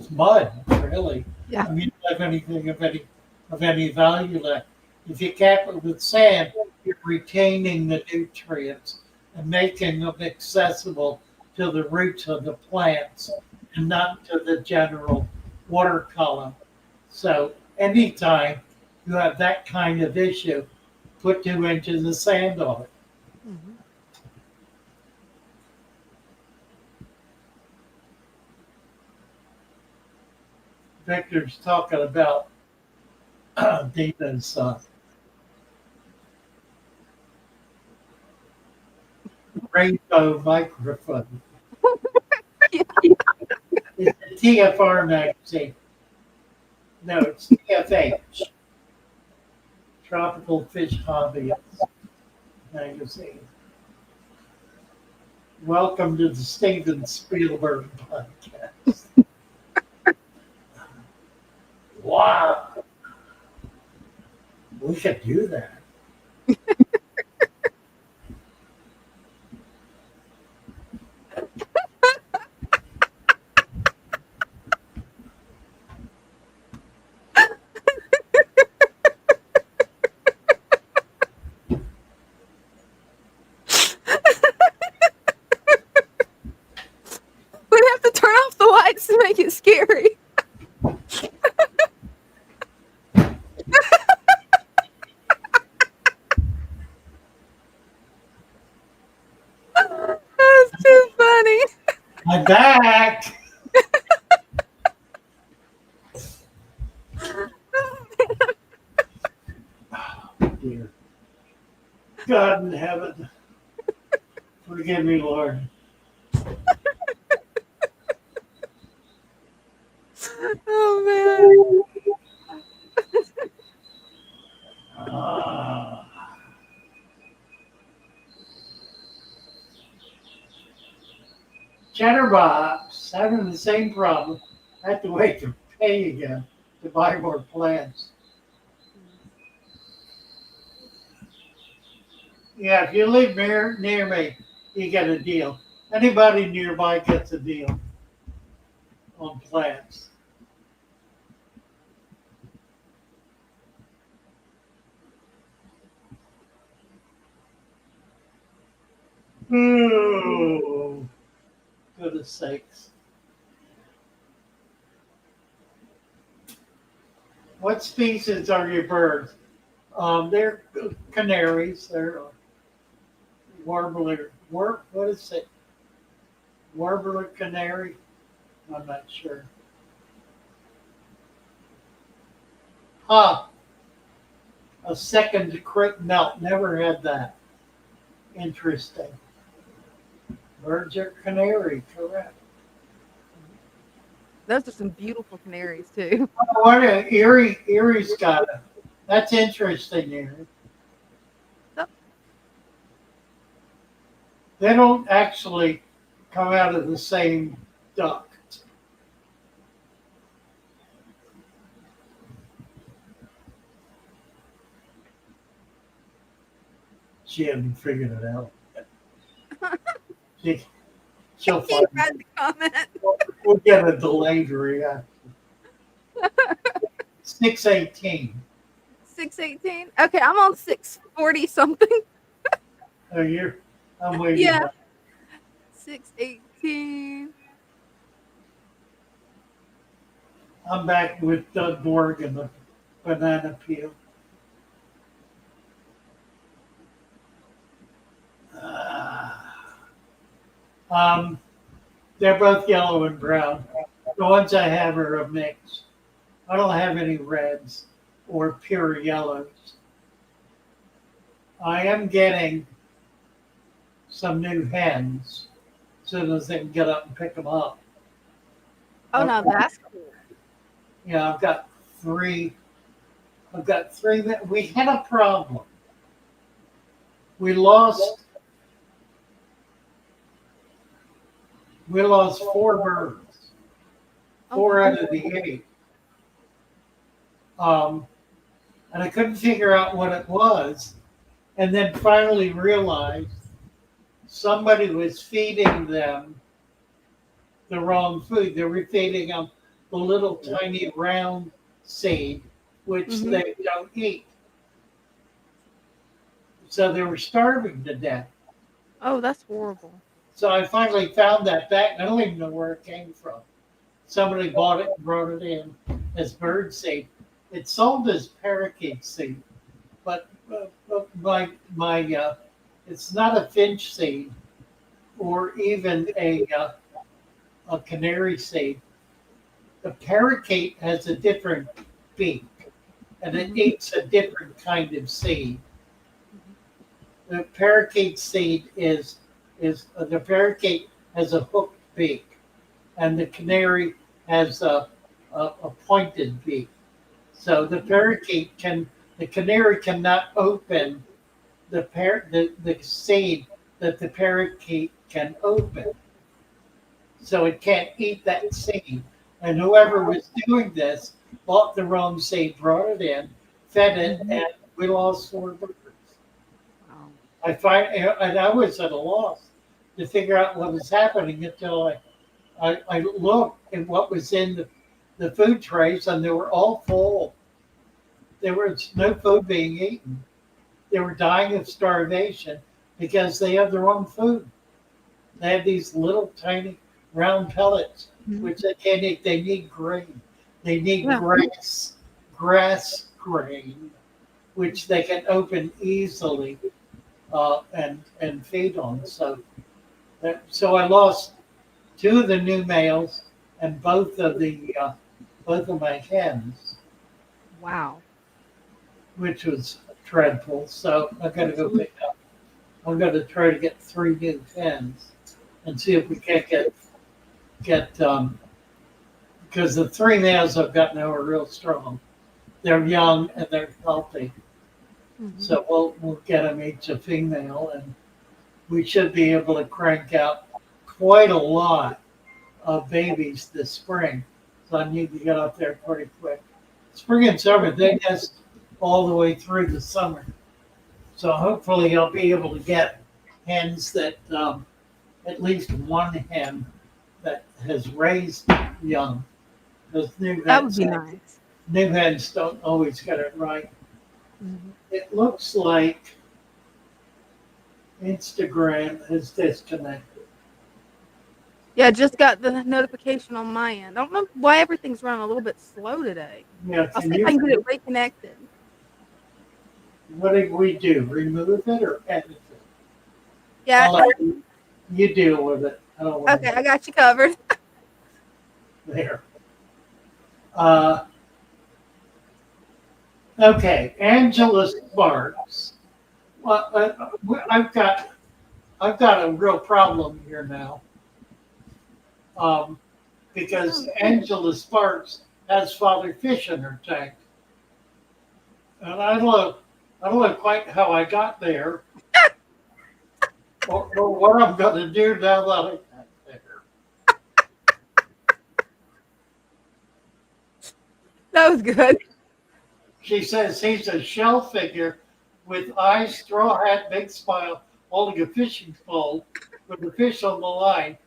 mud, really. Yeah. I mean, you don't have anything of any value left. If you cap it with sand, you're retaining the nutrients and making them accessible to the roots of the plants and not to the general water column. So anytime you have that kind of issue, put 2 inches of sand on it. Victor's talking about Dina's rainbow microphone. It's a TFR magazine. No, it's TFH. Tropical Fish Hobbyist magazine. Welcome to the Steven Spielberg podcast. Wow. We should do that. I'm back. Oh, dear. God in heaven, forgive me, Lord. Oh Ah. Chatterbox having the same problem. I have to wait to pay again to buy more plants. Yeah, if you live near me, you get a deal. Anybody nearby gets a deal on plants. Oh, goodness sakes. What species are your birds? They're canaries. They're warbler. What is it? Warbler canary? I'm not sure. Huh. A second creek melt. Never had that. Interesting. Birds are canary, correct. Those are some beautiful canaries too. Oh, what a Erie's got it. That's interesting, Erie. Yep. They don't actually come out of the same duct. She hadn't figured it out. She'll He find read the comment. We'll get a delayed reaction. 618. 618. Okay, I'm on 640 something. Oh, I'm waiting. Yeah. 618. I'm back with Doug Borg and the banana peel. They're both yellow and brown. The ones I have are a mix. I don't have any reds or pure yellows. I am getting some new hens as soon as they can get up and pick them up. Oh, no, that's cool. Yeah, I've got three. We had a problem. We lost 4 birds. 4 out of the 8. And I couldn't figure out what it was. And then finally realized somebody was feeding them the wrong food. They were feeding them the little tiny round seed, which they don't eat. So they were starving to death. Oh, that's horrible. So I finally found that back. I don't even know where it came from. Somebody bought it and brought it in as bird seed. It's sold as parakeet seed, but it's not a finch seed or even a canary seed. The parakeet has a different beak, and it eats a different kind of seed. The parakeet seed is the parakeet has a hooked beak, and the canary has a pointed beak. So the canary cannot open the seed that the parakeet can open. So it can't eat that seed. And whoever was doing this bought the wrong seed, brought it in, fed it, and we lost 4 birds. Wow. I was at a loss to figure out what was happening until I looked at what was in the food trays, and they were all full. There was no food being eaten. They were dying of starvation because they have their own food. They have these little tiny round pellets, which they can't eat. They need grain. They need grass grain, which they can open easily and feed on. So I lost two of the new males and both of my hens, Wow. which was dreadful. So I got to go pick up. I'm going to try to get 3 new hens and see if we can't get because the 3 males I've got now are real strong. They're young and they're healthy. Mhm. So we'll get them each a female, and we should be able to crank out quite a lot of babies this spring. So I need to get up there pretty quick. Spring and summer, they nest all the way through the summer. So hopefully I'll be able to get hens that, at least one hen that has raised young. Those That would be nice. new hens don't always get it right. Mhm. It looks like Instagram has disconnected. Yeah, I just got the notification on my end. I don't know why everything's running a little bit slow today. Yeah, I'll can see if I can get you, it reconnected. what did we do? Remove it or edit it? Yeah. I'll let you deal with it. I don't want Okay, I got you covered. there. Okay, Angela Sparks. Well, I've got a real problem here now. Because Angela Sparks has Father Fish in her tank, and I don't know quite how I got there, or what I'm going to do now that I got there. That was good. She says he's a shell figure with eyes, straw hat, big smile, holding a fishing pole with a fish on the line,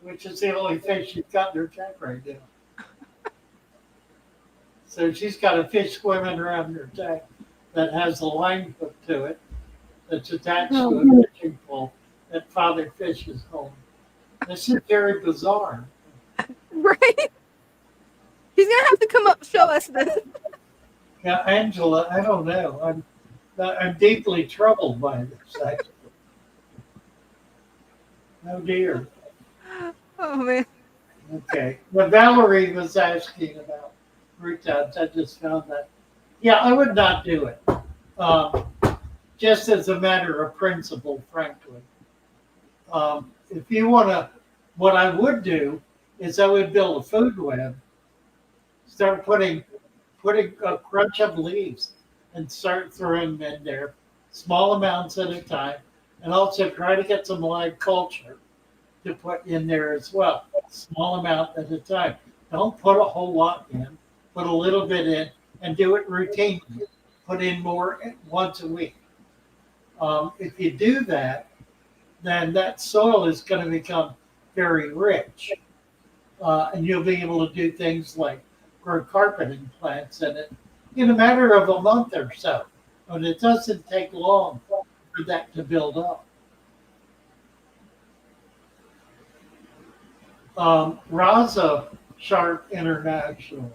which is the only fish she's got in her tank right now. So she's got a fish swimming around her tank that has a line hook to it that's attached to a fishing pole that Father Fish is holding. This is very bizarre. Right? He's gonna have to come up and show us this. Yeah, Angela, I don't know. I'm deeply troubled by this, actually. Oh dear. Oh man. Okay. What Valerie was asking about croutons, I just found that. Yeah, I would not do it. Just as a matter of principle, frankly. If you want to, what I would do is I would build a food web, start putting a crunch of leaves and start throwing them in there, small amounts at a time, and also try to get some live culture to put in there as well, small amount at a time. Don't put a whole lot in, put a little bit in, and do it routinely. Put in more once a week. If you do that, then that soil is going to become very rich, and you'll be able to do things like grow carpeting plants in it in a matter of a month or so. But it doesn't take long for that to build up. Raza Shark International.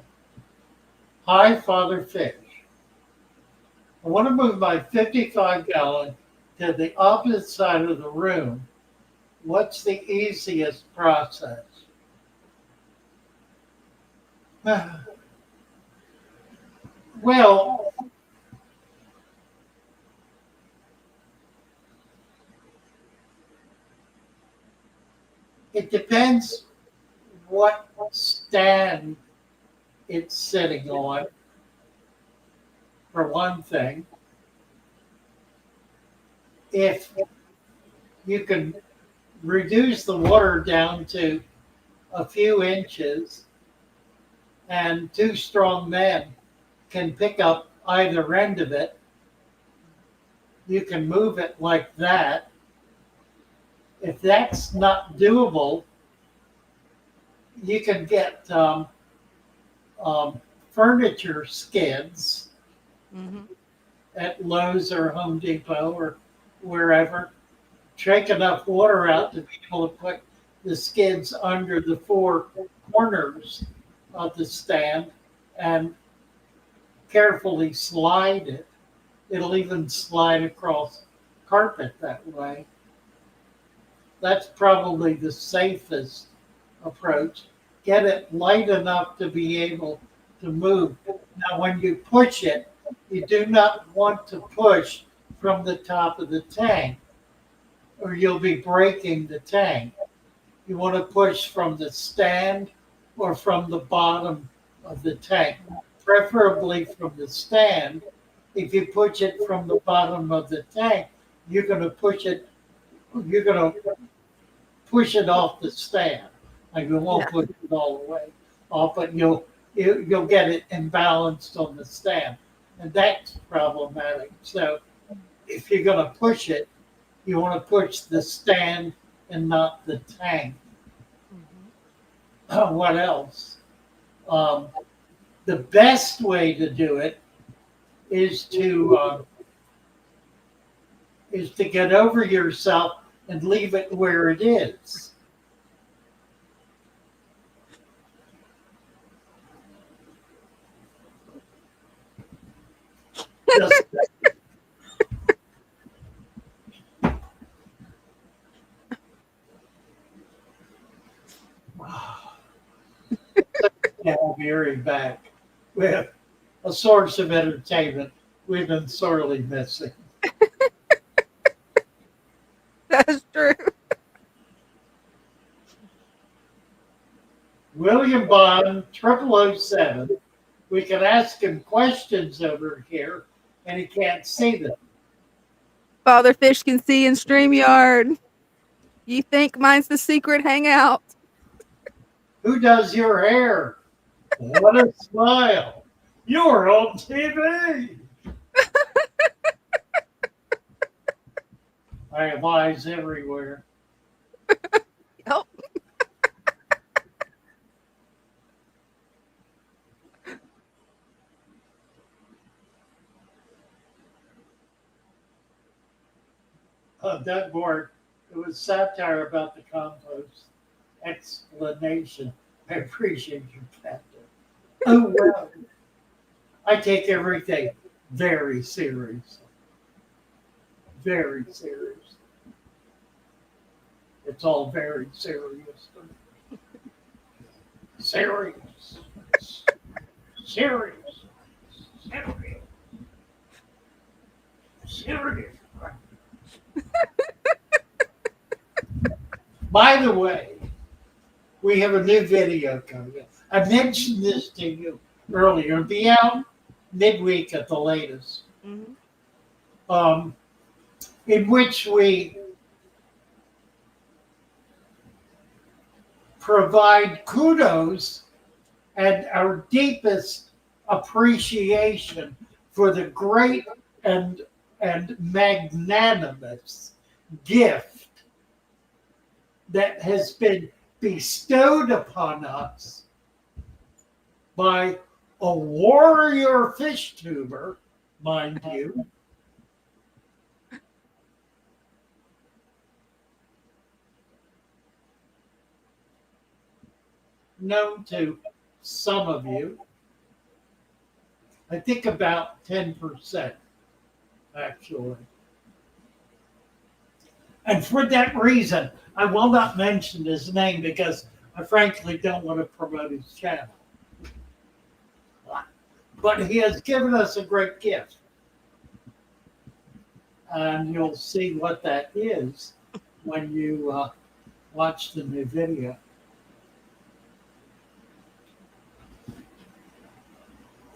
Hi, Father Fish. I want to move my 55-gallon to the opposite side of the room. What's the easiest process? Well, it depends what stand it's sitting on, for one thing. If you can reduce the water down to a few inches and 2 strong men can pick up either end of it, you can move it like that. If that's not doable, you can get furniture skids at Lowe's or Home Depot or wherever. Take enough water out to be able to put the skids under the 4 corners of the stand and carefully slide it. It'll even slide across carpet that way. That's probably the safest approach. Get it light enough to be able to move. Now, when you push it, you do not want to push from the top of the tank, or you'll be breaking the tank. You want to push from the stand or from the bottom of the tank, preferably from the stand. If you push it from the bottom of the tank, you're going to push it off the stand. Like you won't push it all the way off, but you'll get it imbalanced on the stand, and that's problematic. So if you're going to push it, you want to push the stand and not the tank. What else? The best way to do it is to get over yourself and leave it where it is. Just, now I'll be right back with a source of entertainment we've been sorely missing. That's true. William Bond, 0007. We can ask him questions over here, and he can't see them. Father Fish can see in StreamYard. You think mine's the secret hangout? Who does your hair? What a smile. You're on TV. I have eyes everywhere. Yep. That board, it was satire about the compost. Explanation. I appreciate you, Captain. Oh, well. I take everything very seriously. Very serious. It's all very serious. Serious. Serious. Serious. Serious. By the way, we have a new video coming. I mentioned this to you earlier. It'll be out midweek at the latest. Mm-hmm. In which we provide kudos and our deepest appreciation for the great and magnanimous gift that has been bestowed upon us by a warrior fish tuber, mind you, known to some of you. I think about 10%, actually. And for that reason, I will not mention his name because I frankly don't want to promote his channel. But he has given us a great gift. And you'll see what that is when you watch the new video.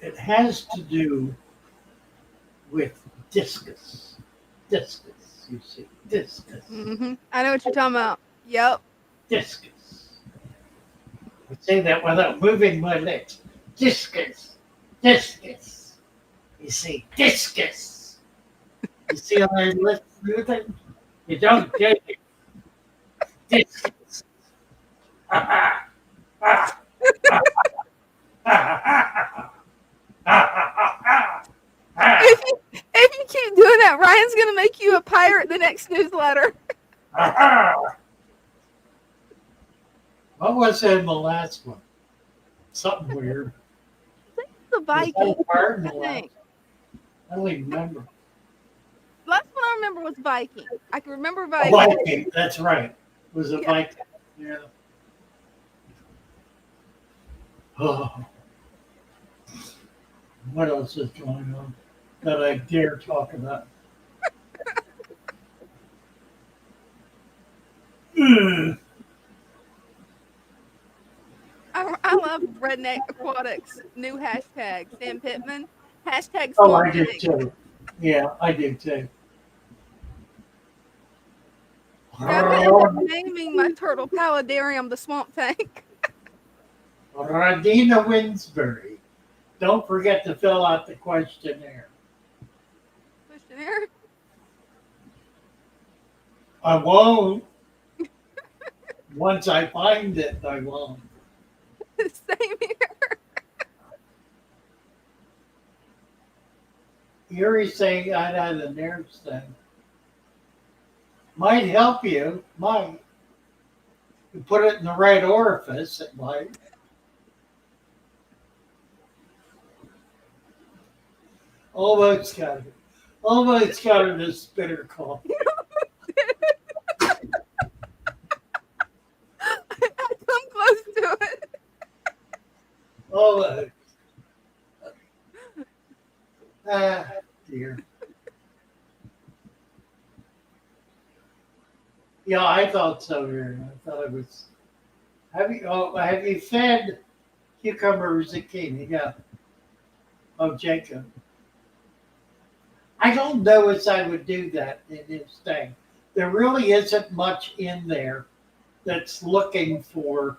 It has to do with Discus. Discus, you see. Discus. Mm-hmm. I know what you're talking about. Yep. Discus. I say that without moving my lips. Discus. Discus. You see, discus. You see how I lift moving? You don't get it. Discus. If you keep doing that, Ryan's gonna make you a pirate the next newsletter. What was in the last one? Something weird. The Viking. I don't even remember. Last one I remember was Viking. I can remember Viking. Viking, that's right. It was a Viking. Yeah. Oh, what else is going on that I dare talk about? I love Redneck Aquatics new hashtag Sam Pittman hashtag Oh, Swamp I do Tank. too. Yeah, I do too. Yeah, I'm gonna end up naming my turtle paludarium the Swamp Tank. Radina Winsbury. Don't forget to fill out the questionnaire. Missionary. I won't. Once I find it, I won't. Same here. You're saying I had a nerves thing. Might help you. Might. You put it in the right orifice, it might. Almost got it. Almost got it a spitter call. I come close to it. Almost. Ah, dear. Yeah, I thought so here. I thought it was. Have you fed cucumber zucchini? Yeah. Oh, Jacob. I don't know if I would do that in his thing. There really isn't much in there that's looking for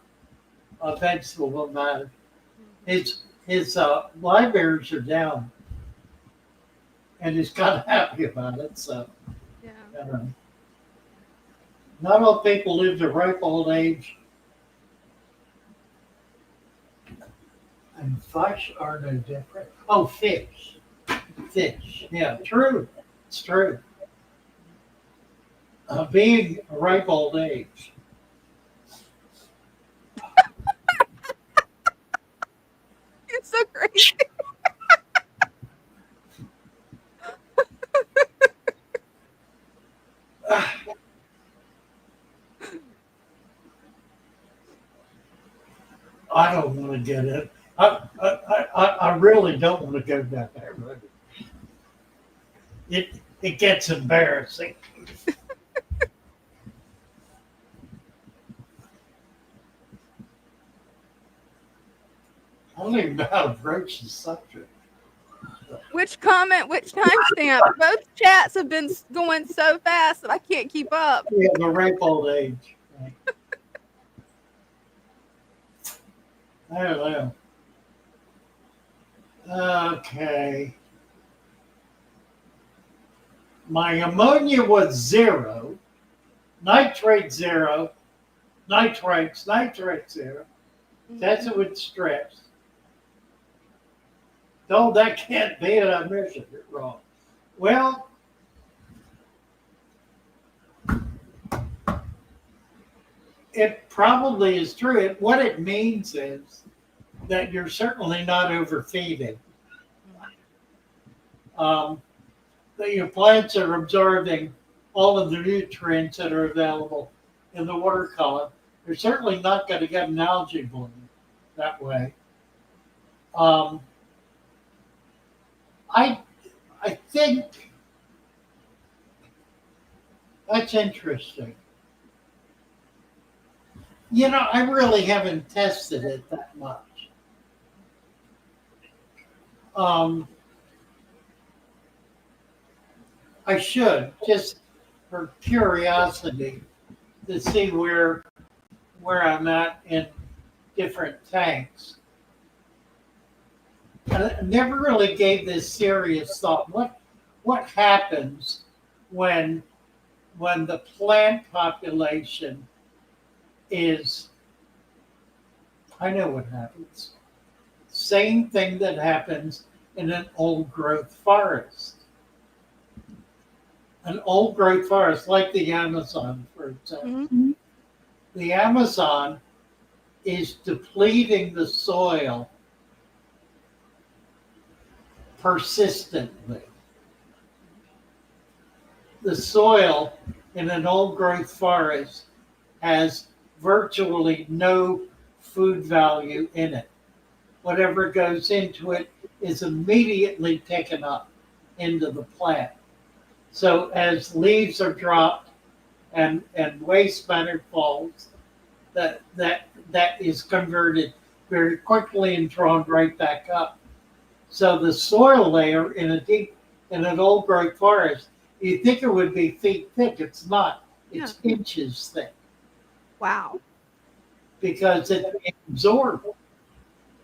a vegetable matter. His libraries are down, and he's kind of happy about it. So, Yeah. I don't know. Not all people live to ripe old age. And fish are no different. Oh, fish. Fish. Yeah, true. It's true. Being a ripe old age. It's so crazy. I don't want to get it. I really don't want to go down that road. It gets embarrassing. I don't even know how to broach the subject. Which comment, which timestamp? Both chats have been going so fast that I can't keep up. Yeah, the ripe old age. Right. I don't know. Okay. My ammonia was 0, nitrate 0, nitrate 0. That's it with stress. No, that can't be it. I measured it wrong. Well, it probably is true. What it means is that you're certainly not overfeeding. That your plants are absorbing all of the nutrients that are available in the water column. You're certainly not going to get an algae bloom that way. I think that's interesting. You know, I really haven't tested it that much. I should, just for curiosity, to see where I'm at in different tanks. I never really gave this serious thought. What happens when the plant population is, I know what happens. Same thing that happens in an old growth forest. An old growth forest like the Amazon, for example. Mm-hmm. The Amazon is depleting the soil persistently. The soil in an old growth forest has virtually no food value in it. whatever goes into it is immediately taken up into the plant. So as leaves are dropped and waste matter falls, that is converted very quickly and drawn right back up. So the soil layer in an old growth forest, you think it would be feet thick. It's not. It's inches thick Wow. because it's being absorbed.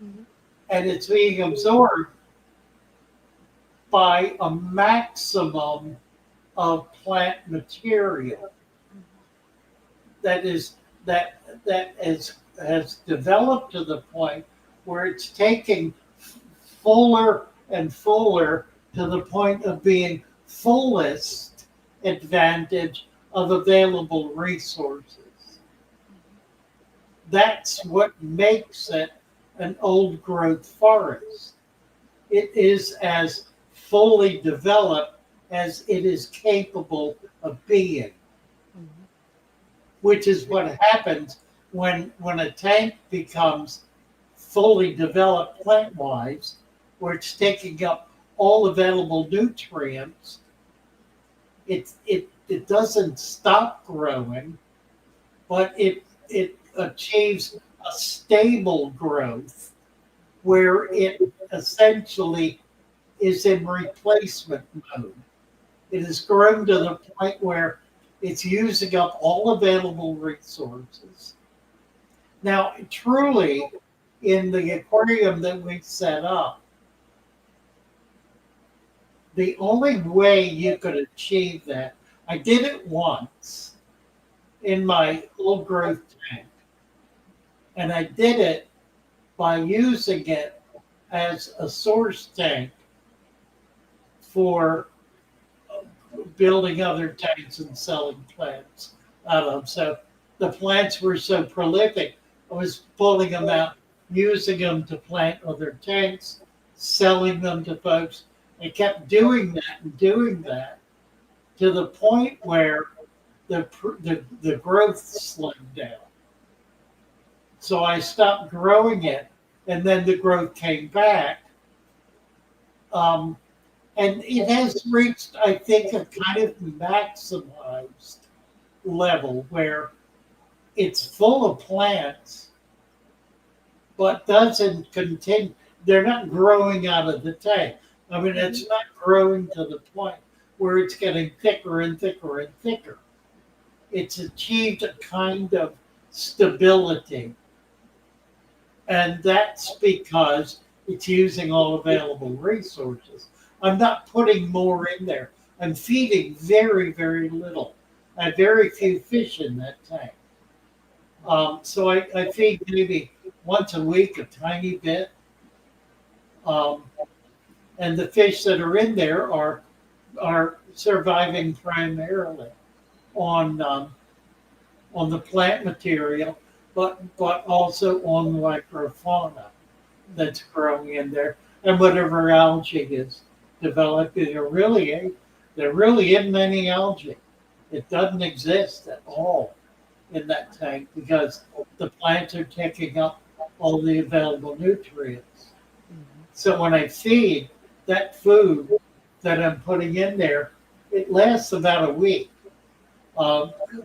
Mm-hmm. And it's being absorbed by a maximum of plant material that has developed to the point where it's taking fuller and fuller to the point of being fullest advantage of available resources. That's what makes it an old growth forest. It is as fully developed as it is capable of being, which is what happens when a tank becomes fully developed plant-wise, where it's taking up all available nutrients. It doesn't stop growing, but it achieves a stable growth where it essentially is in replacement mode. It has grown to the point where it's using up all available resources. Now, truly, in the aquarium that we set up, the only way you could achieve that, I did it once in my old growth tank. And I did it by using it as a source tank for building other tanks and selling plants out of. So the plants were so prolific, I was pulling them out, using them to plant other tanks, selling them to folks. I kept doing that to the point where the growth slowed down. So I stopped growing it, and then the growth came back. And it has reached, I think, a kind of maximized level where it's full of plants, but doesn't continue. They're not growing out of the tank. I mean, it's not growing to the point where it's getting thicker and thicker and thicker. It's achieved a kind of stability. And that's because it's using all available resources. I'm not putting more in there. I'm feeding very, very little. I have very few fish in that tank. So I feed maybe once a week, a tiny bit. And the fish that are in there are surviving primarily on the plant material, but also on the microfauna that's growing in there, and whatever algae is developing. There really isn't any algae. It doesn't exist at all in that tank because the plants are taking up all the available nutrients. So when I feed that food that I'm putting in there, it lasts about a week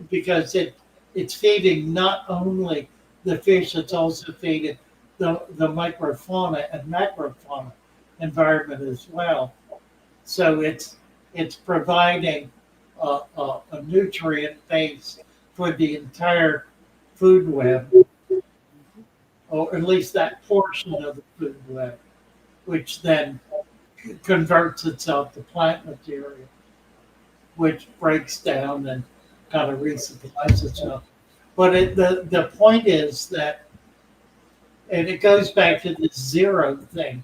because it's feeding not only the fish, it's also feeding the microfauna and macrofauna environment as well. So it's providing a nutrient base for the entire food web, or at least that portion of the food web, which then converts itself to plant material, which breaks down and kind of resupplies itself. But the point is that, and it goes back to this zero thing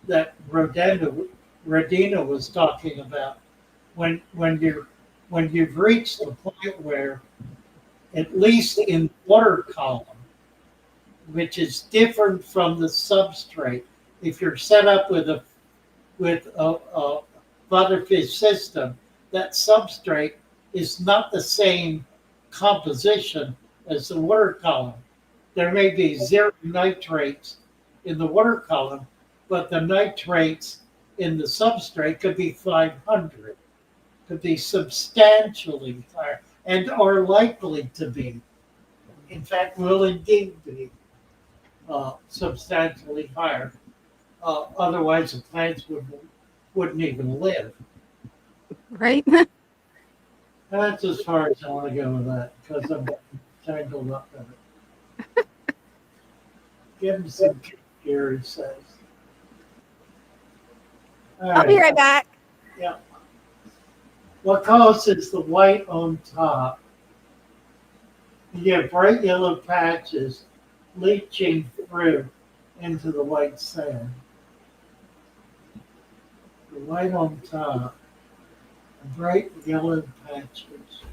that Rodina was talking about. When you've reached the point where, at least in water column, which is different from the substrate, if you're set up with a Father Fish system, that substrate is not the same composition as the water column. There may be zero nitrates in the water column, but the nitrates in the substrate could be 500, could be substantially higher, and are likely to be. In fact, will indeed be substantially higher. Otherwise, the plants wouldn't even live. Right? That's as far as I want to go with that because I'm tangled up in it. Give him some kick, Gary says. All I'll be right. right back. Yeah. What causes the white on top? You get bright yellow patches leaching through into the white sand. The white on top, bright yellow patches.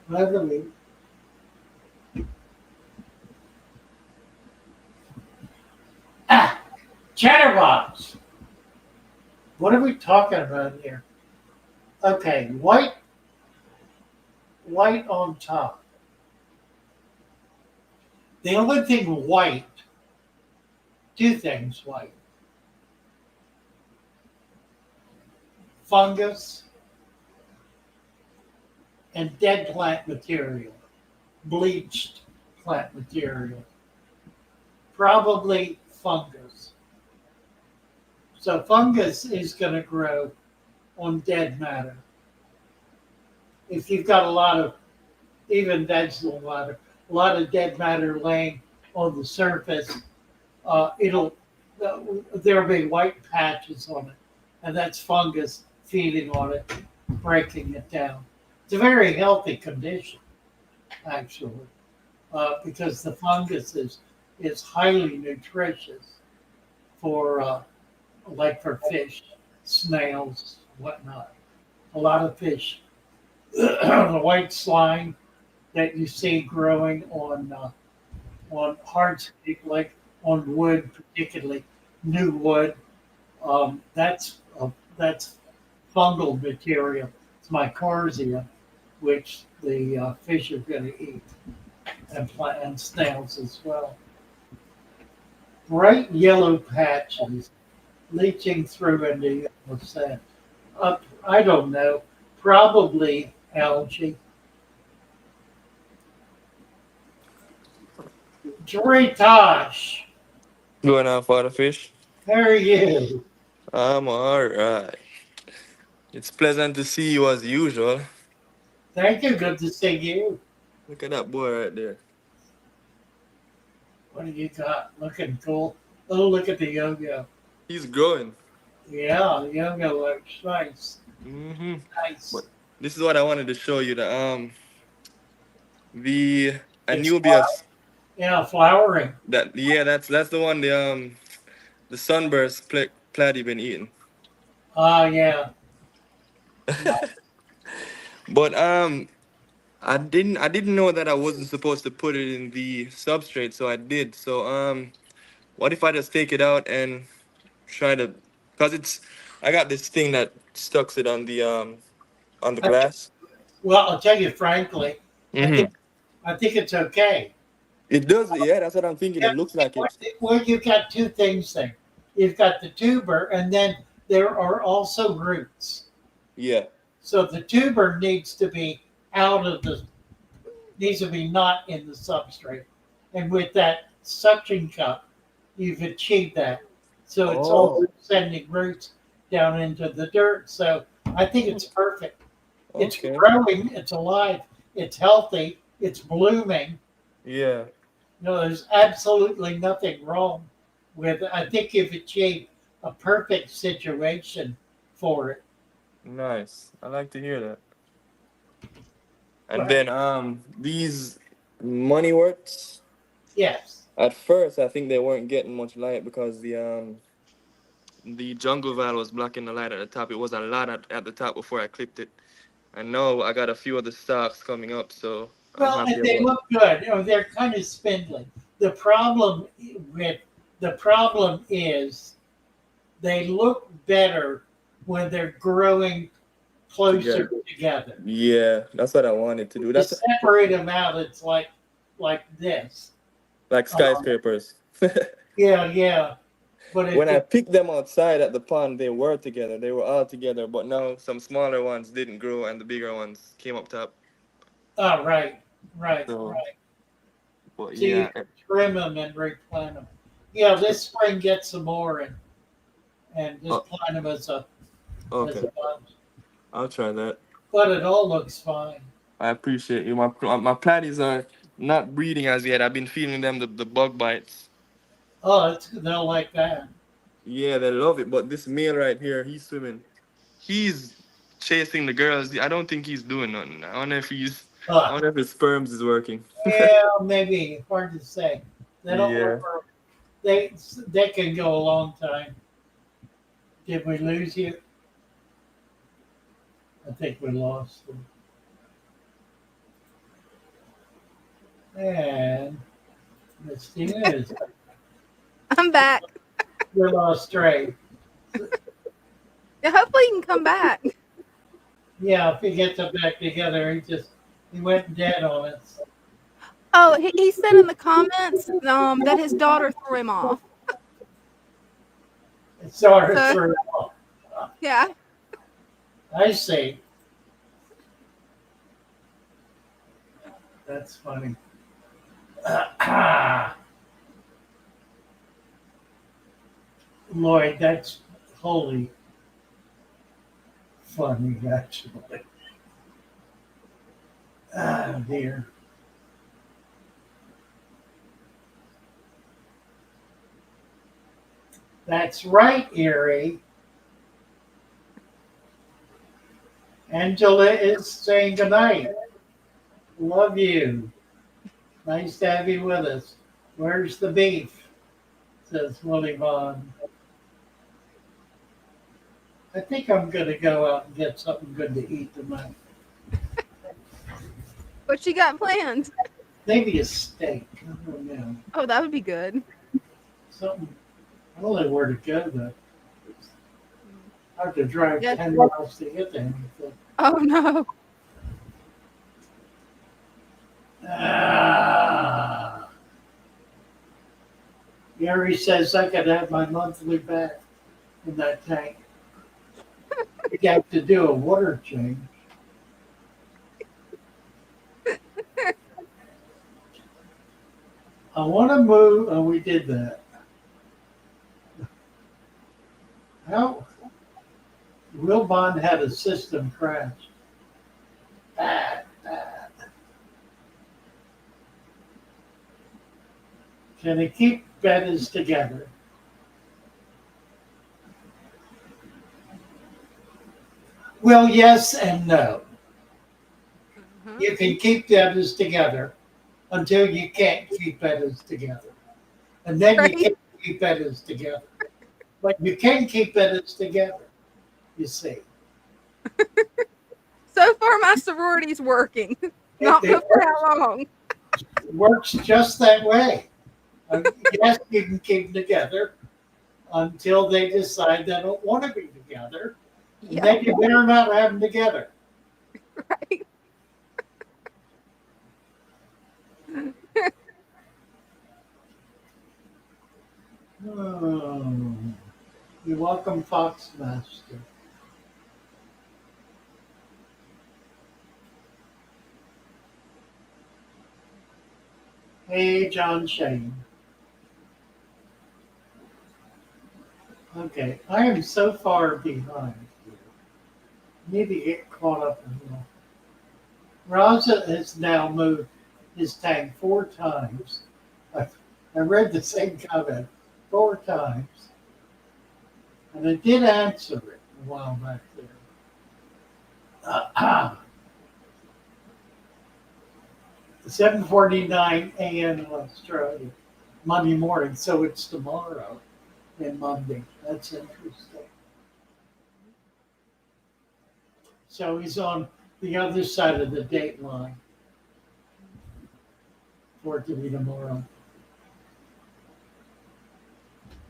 By the way, chatterbox. What are we talking about here? Okay, white on top. The only thing white, two things white. Fungus and dead plant material, bleached plant material. Probably fungus. So fungus is going to grow on dead matter. If you've got a lot of, even vegetable matter, a lot of dead matter laying on the surface, there'll be white patches on it, and that's fungus feeding on it, breaking it down. It's a very healthy condition, actually, because the fungus is highly nutritious for like for fish, snails, whatnot. A lot of fish. The white slime that you see growing on hardscape, like on wood, particularly new wood, that's fungal material. It's mycorrhiza, which the fish are going to eat, and snails as well. Bright yellow patches leaching through into yellow sand. I don't know, probably algae. Tosh, Going on, Father Fish? how are you? I'm alright. It's pleasant to see you as usual. Thank you, good to see you. Look at that boy right there. What do you got? Looking cool. Oh, look at the yo-yo. He's growing. Yeah, the yo-yo looks nice. Mm-hmm. Nice. But this is what I wanted to show you. The It's Anubias. Yeah, flowering. That's the one. The sunburst platy been eating. Yeah. But I didn't know that I wasn't supposed to put it in the substrate, so I did. So what if I just take it out and try to, cause I got this thing that stucks it on the glass. Well, I'll tell you frankly, Mm-hmm. I think it's okay. It does, yeah. That's what I'm thinking. Yeah, It looks like it. Well, you've got two things there. You've got the tuber, and then there are also roots. Yeah. So the tuber needs to be not in the substrate. And with that suction cup, you've achieved that. So it's also sending roots down into the dirt. So I think it's perfect. It's Okay. growing, it's alive, it's healthy, it's blooming. Yeah. No, there's absolutely nothing wrong with it. I think you've achieved a perfect situation for it. Nice. I like to hear that. And Right. then these money works. Yes. At first, I think they weren't getting much light because the jungle val was blocking the light at the top. It was a lot at the top before I clipped it. And now I got a few of the stalks coming up, so I'm Well, happy and they about look good. They're kind of spindly. The problem is they look better when they're growing closer together. Yeah, that's what I wanted to do. To That's separate them out, it's like this. like skyscrapers. Yeah. But When I picked them outside at the pond, they were together. They were all together. But now some smaller ones didn't grow, and the bigger ones came up top. oh, right. So, but So you yeah, can trim them and replant them. Yeah, this spring get some more and just Oh. plant them as a okay, bunch. I'll try that. But it all looks fine. I appreciate you. My platies are not breeding as yet. I've been feeling them the bug bites. Oh, they'll like that. Yeah, they love it. But this male right here, he's swimming. He's chasing the girls. I don't think he's doing nothing. I wonder if I wonder if his sperms is working. Yeah, maybe. Hard to say. They don't Yeah. work for, they can go a long time. Did we lose you? I think we lost them. And Miss Dina is I'm back. we lost Trey. Yeah, hopefully you can come back. Yeah, if he gets them back together, he went dead on us. Oh, he said in the comments that his daughter threw him off. Sorry So- for Yeah. I see. That's funny. Lloyd, that's wholly funny, actually. Ah, dear. That's right, Erie. Angela is saying goodnight. Love you. Nice to have you with us. Where's the beef? Says Willie Vaughn. I think I'm going to go out and get something good to eat tonight. What you got planned? Maybe a steak. I don't know. Oh, that would be good. Something. I don't know where to go, though. I have to drive Yeah. 10 miles to get there. Oh no. Gary says I could have my monthly bath in that tank. You have to do a water change. I want to move. Oh, we did that. How? Wilbon had a system crash. Bad. Can he keep bedders together? Well, yes and no. Mhm. You can keep bedders together until you can't keep bedders together. And then Right. you can't keep bedders together. But you can keep bedders together, you see. So far, my sorority's working. Not It for how long. works just that way. Yes, you can keep them together until they decide they don't want to be together. And Yeah. then you better not have them together. Right. Oh, you're welcome, Foxmaster. Hey, John Shane. Okay, I am so far behind here. Need to get caught up in here. Raza has now moved his tank 4 times. I read the same comment 4 times. And I did answer it a while back there. 7:49 a.m. in Australia, Monday morning. So it's tomorrow and Monday. That's interesting. So he's on the other side of the date line for it to be tomorrow.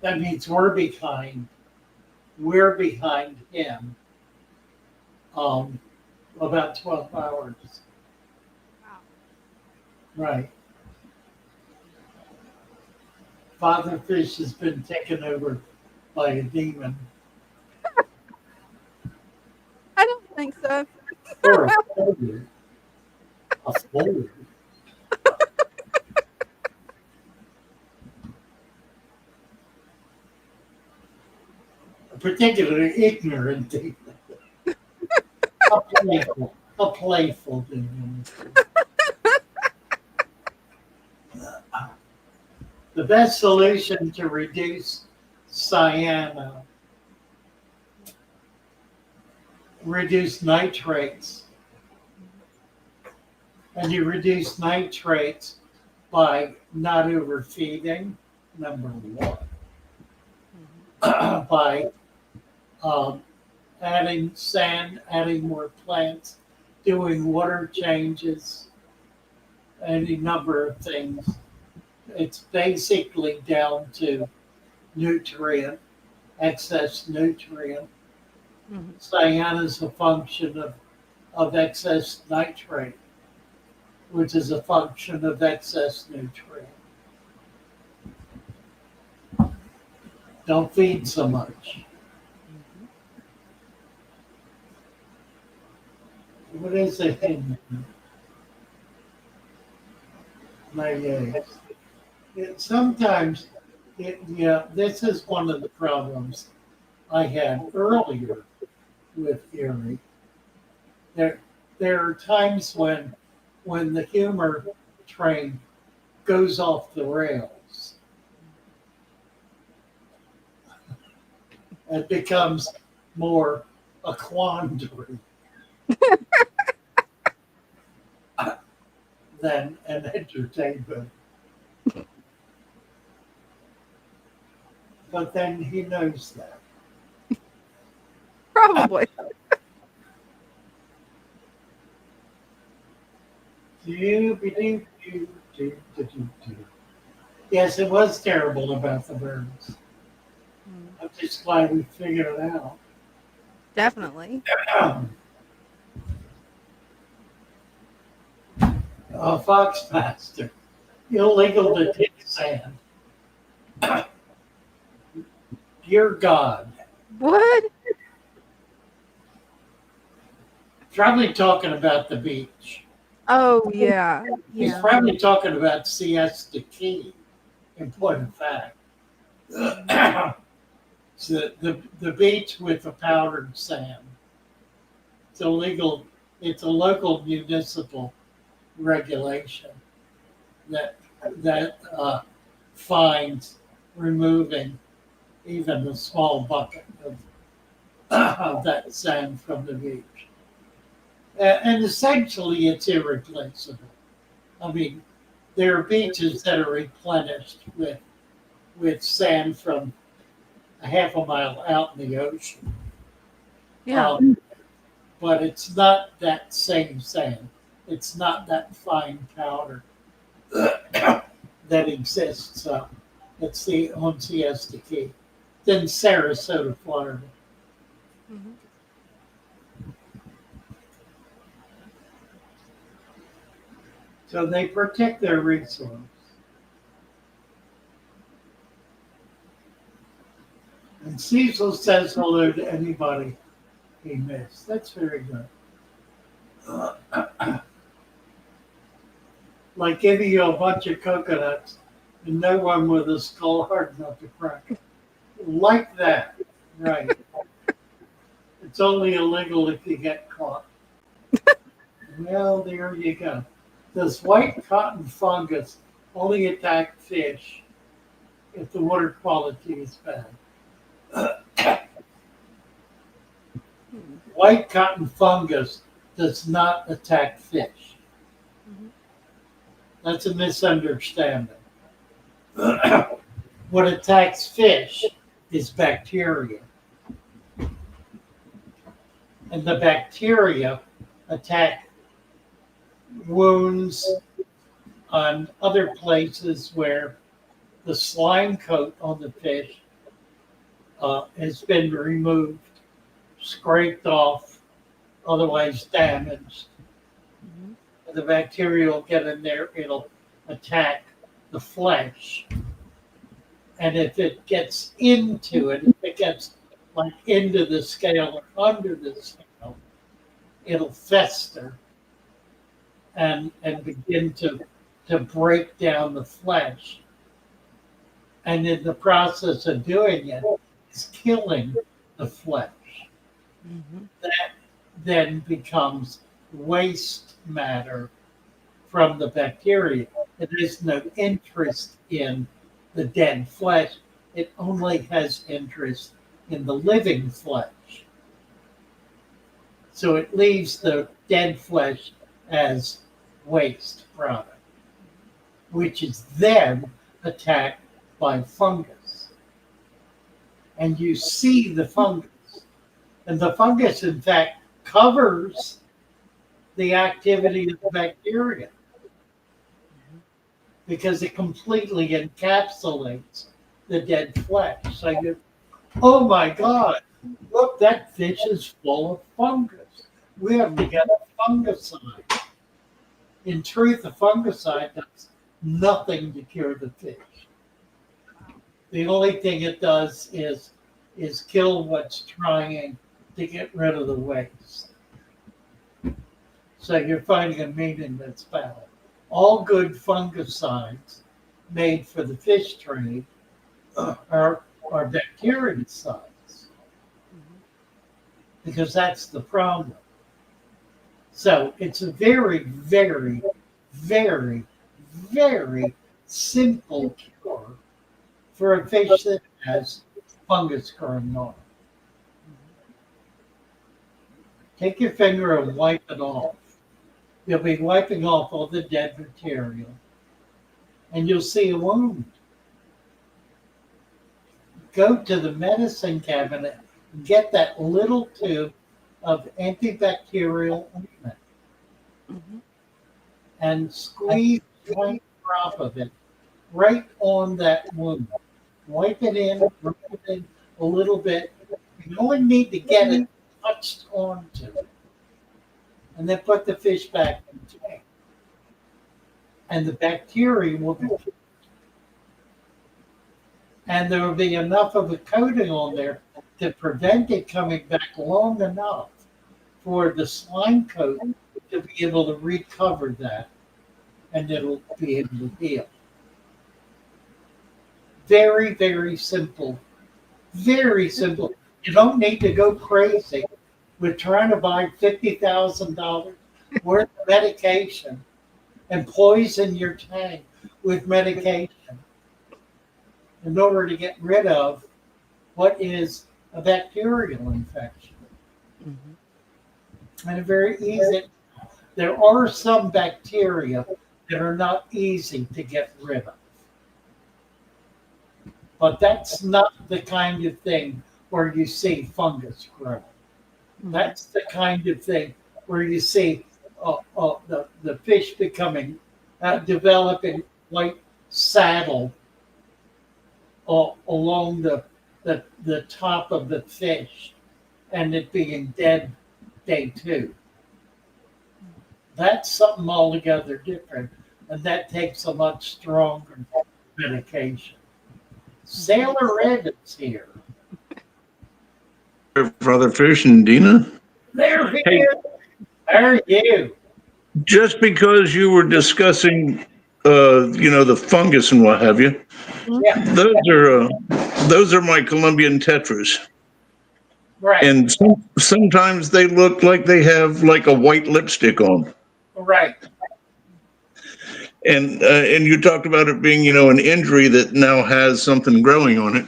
That means we're behind. We're behind him about 12 hours. Wow. Right. Father Fish has been taken over by a demon I don't think so. or a folder. A folder. A particularly ignorant demon. A playful demon. The best solution to reduce cyano, reduce nitrates. And you reduce nitrates by not overfeeding, number one, by adding sand, adding more plants, doing water changes, any number of things. It's basically down to nutrient, excess nutrient. Cyan is a function of excess nitrate, which is a function of excess nutrient. Don't feed so much. What is it in my eggs? Sometimes, this is one of the problems I had earlier with Erie. There are times when the humor train goes off the rails. It becomes more a quandary than an entertainment. But then he knows that. Probably. Yes, it was terrible about the birds. I'm just glad we figured it out. Definitely. Fox pasture, illegal to take sand. Dear God, What? probably talking about the beach. Oh yeah. He's Yeah. probably talking about Siesta Key, in point of fact. So the beach with the powdered sand. It's illegal. It's a local municipal regulation that fines removing even a small bucket of that sand from the beach. And essentially, it's irreplaceable. I mean, there are beaches that are replenished with sand from a half a mile out in the ocean. Yeah. But it's not that same sand. It's not that fine powder that exists on Siesta Key. Then Sarasota, Florida. Mhm. So they protect their resource. And Cecil says hello to anybody he missed. That's very good. Like giving you a bunch of coconuts and no one with a skull hard enough to crack. Like that. Right. It's only illegal if you get caught. Well, there you go. Does white cotton fungus only attack fish if the water quality is bad? White cotton fungus does not attack fish. That's a misunderstanding. What attacks fish is bacteria. And the bacteria attack wounds on other places where the slime coat on the fish has been removed, scraped off, otherwise damaged. The bacteria will get in there, it'll attack the flesh. And if it gets into it, if it gets like into the scale or under the scale, it'll fester and begin to break down the flesh. And in the process of doing it, it's killing the flesh. That then becomes waste matter from the bacteria. It has no interest in the dead flesh. It only has interest in the living flesh. So it leaves the dead flesh as waste product, which is then attacked by fungus. And you see the fungus. And the fungus, in fact, covers the activity of the bacteria because it completely encapsulates the dead flesh. So you, oh my God, look, that fish is full of fungus. We have to get a fungicide. In truth, a fungicide does nothing to cure the fish. The only thing it does is kill what's trying to get rid of the waste. So you're finding a meaning that's valid. All good fungicides made for the fish trade are bactericides, because that's the problem. So it's a very, very, very, very simple cure for a fish that has fungus growing on. Take your finger and wipe it off. You'll be wiping off all the dead material, and you'll see a wound. Go to the medicine cabinet and get that little tube of antibacterial ointment and squeeze one drop of it right on that wound. Wipe it in, rub it in a little bit. You only need to get it touched onto it. And then put the fish back in the tank. And the bacteria will be killed. And there will be enough of a coating on there to prevent it coming back long enough for the slime coat to be able to recover that, and it'll be able to heal. Very, very simple. Very simple. You don't need to go crazy with trying to buy $50,000 worth of medication and poison your tank with medication in order to get rid of what is a bacterial infection. And very easy. There are some bacteria that are not easy to get rid of. But that's not the kind of thing where you see fungus grow. That's the kind of thing where you see the fish becoming, developing white saddle along the top of the fish, and it being dead day 2. That's something altogether different, and that takes a much stronger medication. Sailor Red is here. Father Fish and Dina. There he Hey. is. There are you. Just because you were discussing, the fungus and what have you, Yeah, those are my Colombian Tetras, right, and sometimes they look like they have like a white lipstick on. right. And you talked about it being, an injury that now has something growing on it.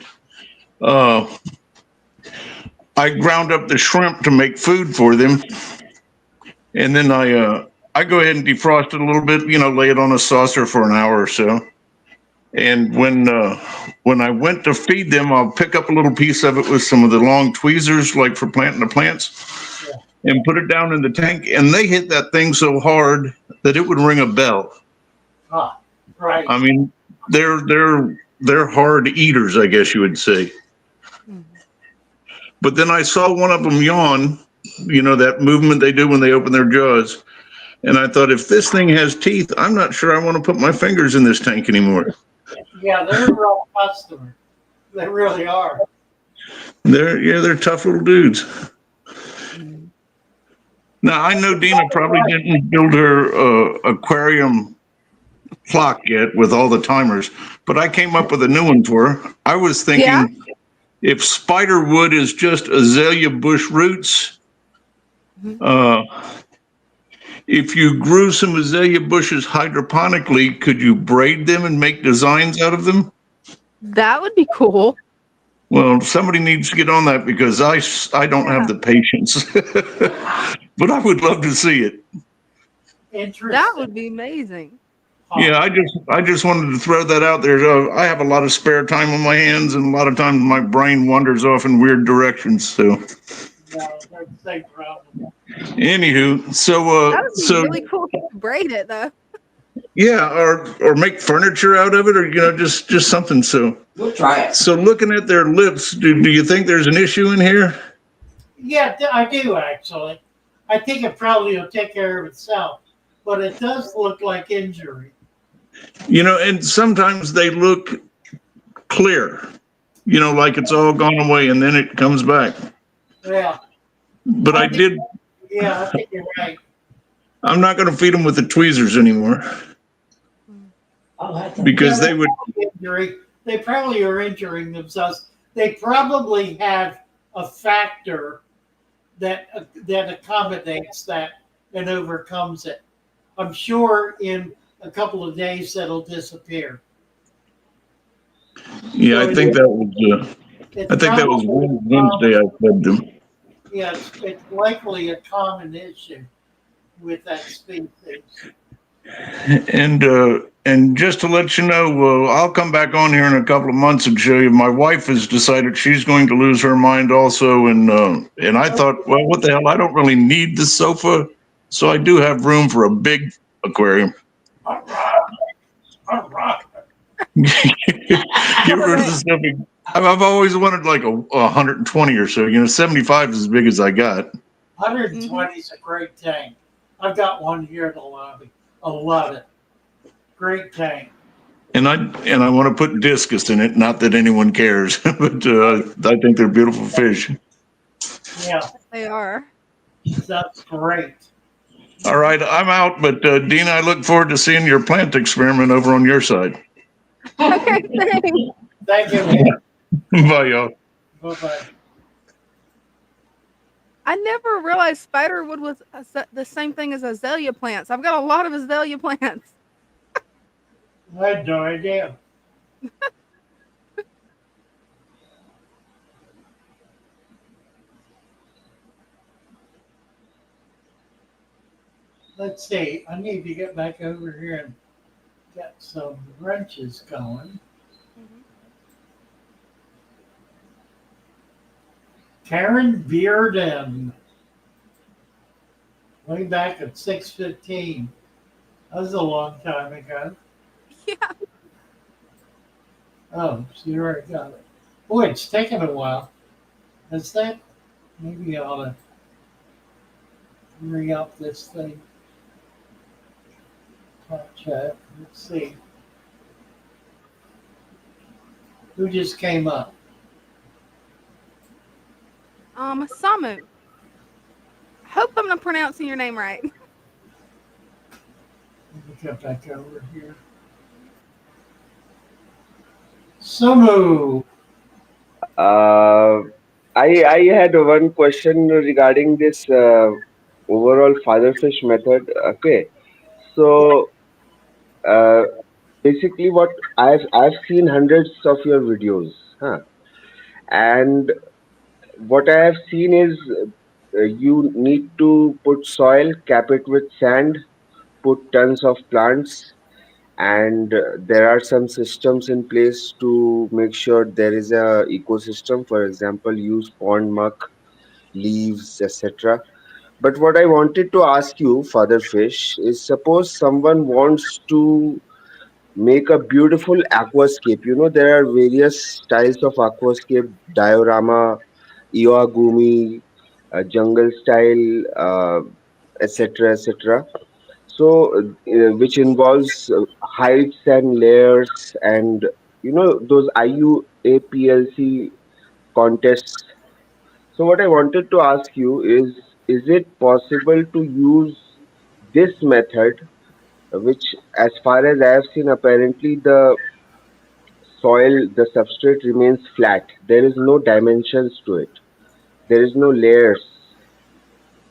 I ground up the shrimp to make food for them, and then I go ahead and defrost it a little bit, lay it on a saucer for an hour or so. And when I went to feed them, I'll pick up a little piece of it with some of the long tweezers, like for planting the plants, and put it down in the tank. And they hit that thing so hard that it would ring a bell. Ah, right. I mean, they're hard eaters, I guess you would say. But then I saw one of them yawn that movement they do when they open their jaws. And I thought, if this thing has teeth, I'm not sure I want to put my fingers in this tank anymore. Yeah, they're a real customer. They really are. They're tough little dudes. Now I know Dina probably didn't build her aquarium clock yet with all the timers, but I came up with a new one for her. I was Yeah. thinking, if spider wood is just azalea bush roots, uh, if you grew some azalea bushes hydroponically, could you braid them and make designs out of them? That would be cool. Well, somebody needs to get on that because I don't have the patience, but I would love to see it. Interesting. That would be amazing. Yeah, I just wanted to throw that out there. I have a lot of spare time on my hands, and a lot of times my brain wanders off in weird directions. So, No, that's the same problem. anywho, That would be really cool if you could braid it though. yeah, or make furniture out of it, or just something. So We'll try it. so looking at their lips, do you think there's an issue in here? Yeah, I do actually. I think it probably will take care of itself, but it does look like injury. And sometimes they look clear, like it's all gone away, and then it comes back. Yeah. But I did. Yeah, I think you're right. I'm not going to feed them with the tweezers anymore because they would. Injury. They probably are injuring themselves. They probably have a factor that accommodates that and overcomes it. I'm sure in a couple of days that'll disappear. Yeah, I think that was. I think that was Wednesday. I fed them. Yeah, it's likely a common issue with that species. And just to let you know, I'll come back on here in a couple of months and show you. My wife has decided she's going to lose her mind also, and I thought, well, what the hell? I don't really need the sofa, so I do have room for a big aquarium. All right. Get rid of the stuff. I've always wanted like a 120 or so. 75 is as big as I got. 120 is a great tank. I've got one here in the lobby. I love it. Great tank. And I want to put discus in it. Not that anyone cares, but I think they're beautiful fish. Yeah, They are. that's great. All right, I'm out. But Dina, I look forward to seeing your plant experiment over on your side. Okay, thanks. Thank you. Bye, y'all. Bye-bye. I never realized spiderwood was the same thing as azalea plants. I've got a lot of azalea plants. I had no idea. Let's see. I need to get back over here and get some wrenches going. Karen Bearden. Way back at 6:15. That was a long time ago. Yeah. Oh, so you already got it. Boy, it's taken a while. Is that? Maybe I ought to re-up this thing. Top chat. Let's see. Who just came up? Samu. Hope I'm not pronouncing your name right. Let me get back over here. Samu. I had one question regarding this overall father fish method. Okay, so uh, basically, what I've seen hundreds of your videos, huh? And what I have seen is you need to put soil, cap it with sand, put tons of plants, and there are some systems in place to make sure there is a ecosystem. For example, use pond muck, leaves, etc. But what I wanted to ask you, Father Fish, is suppose someone wants to make a beautiful aquascape. There are various styles of aquascape: diorama, iwagumi, jungle style, etc., etc. So, which involves heights and layers, and those IUAPLC contests. So, what I wanted to ask you is it possible to use this method, which, as far as I have seen, apparently the substrate remains flat. There is no dimensions to it. There is no layers.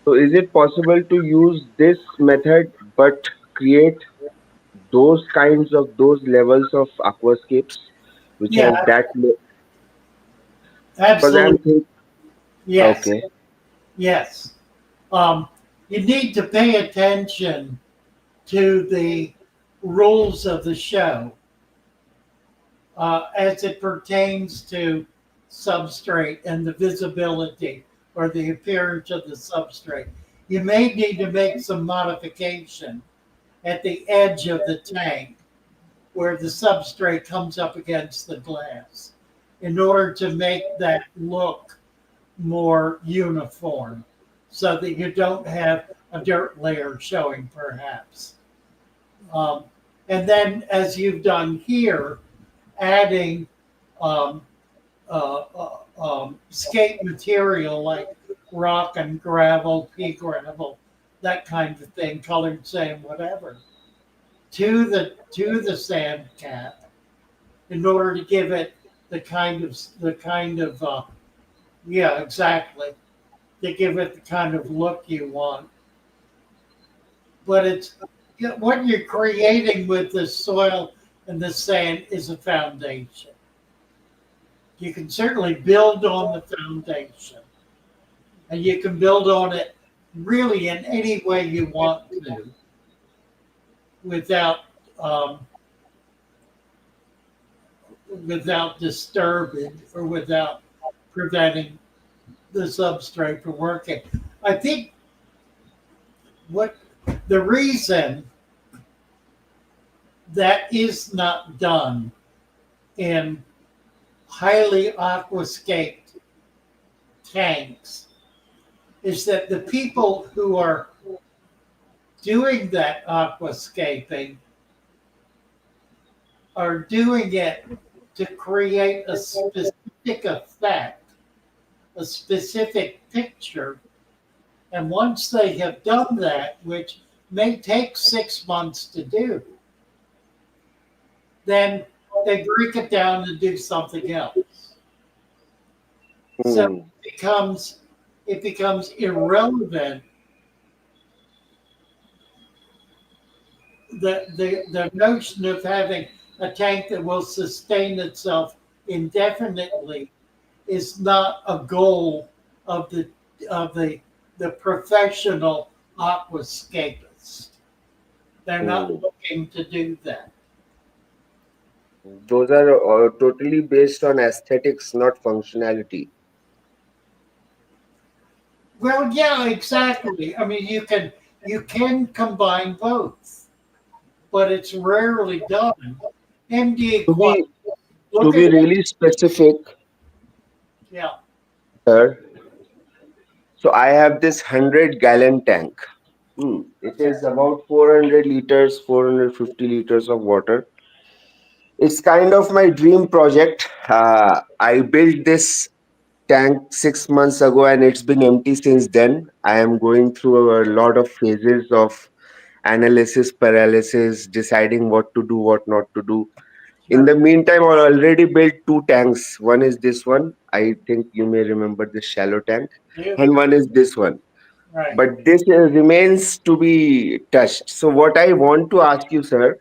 So, is it possible to use this method but create those levels of aquascapes which has Yeah, that? Because I'm absolutely. thinking, Yes, okay. yes. Um, you need to pay attention to the rules of the show as it pertains to substrate and the visibility or the appearance of the substrate. You may need to make some modification at the edge of the tank where the substrate comes up against the glass in order to make that look more uniform so that you don't have a dirt layer showing perhaps. Um, and then as you've done here, adding um, skate material like rock and gravel, pea gravel, that kind of thing, colored sand, whatever, to the sand cap in order to give it the kind of yeah, exactly, to give it the kind of look you want. But it's what you're creating with the soil and the sand is a foundation. You can certainly build on the foundation, and you can build on it really in any way you want to without um, without disturbing or without preventing the substrate from working. I think what the reason that is not done in highly aquascaped tanks is that the people who are doing that aquascaping are doing it to create a specific effect, a specific picture. And once they have done that, which may take 6 months to do, then they break it down and do something else. So Hmm. it becomes irrelevant. The notion of having a tank that will sustain itself indefinitely is not a goal of the professional aquascapist. They're not Hmm. looking to do that. Those are totally based on aesthetics, not functionality. Well, yeah, exactly. I mean, you can combine both, but it's rarely done. MD To Aqua, be to look be at really specific, yeah, sir. So I have this 100-gallon tank. It is about 400 liters, 450 liters of water. It's kind of my dream project. I built this tank 6 months ago and it's been empty since then. I am going through a lot of phases of analysis paralysis, deciding what to do, what not to do. In sure, the meantime, I already built two tanks. One is this one. I think you may remember the shallow tank. do And one is this one. right. But this remains to be touched. So, what I want to ask you, sir,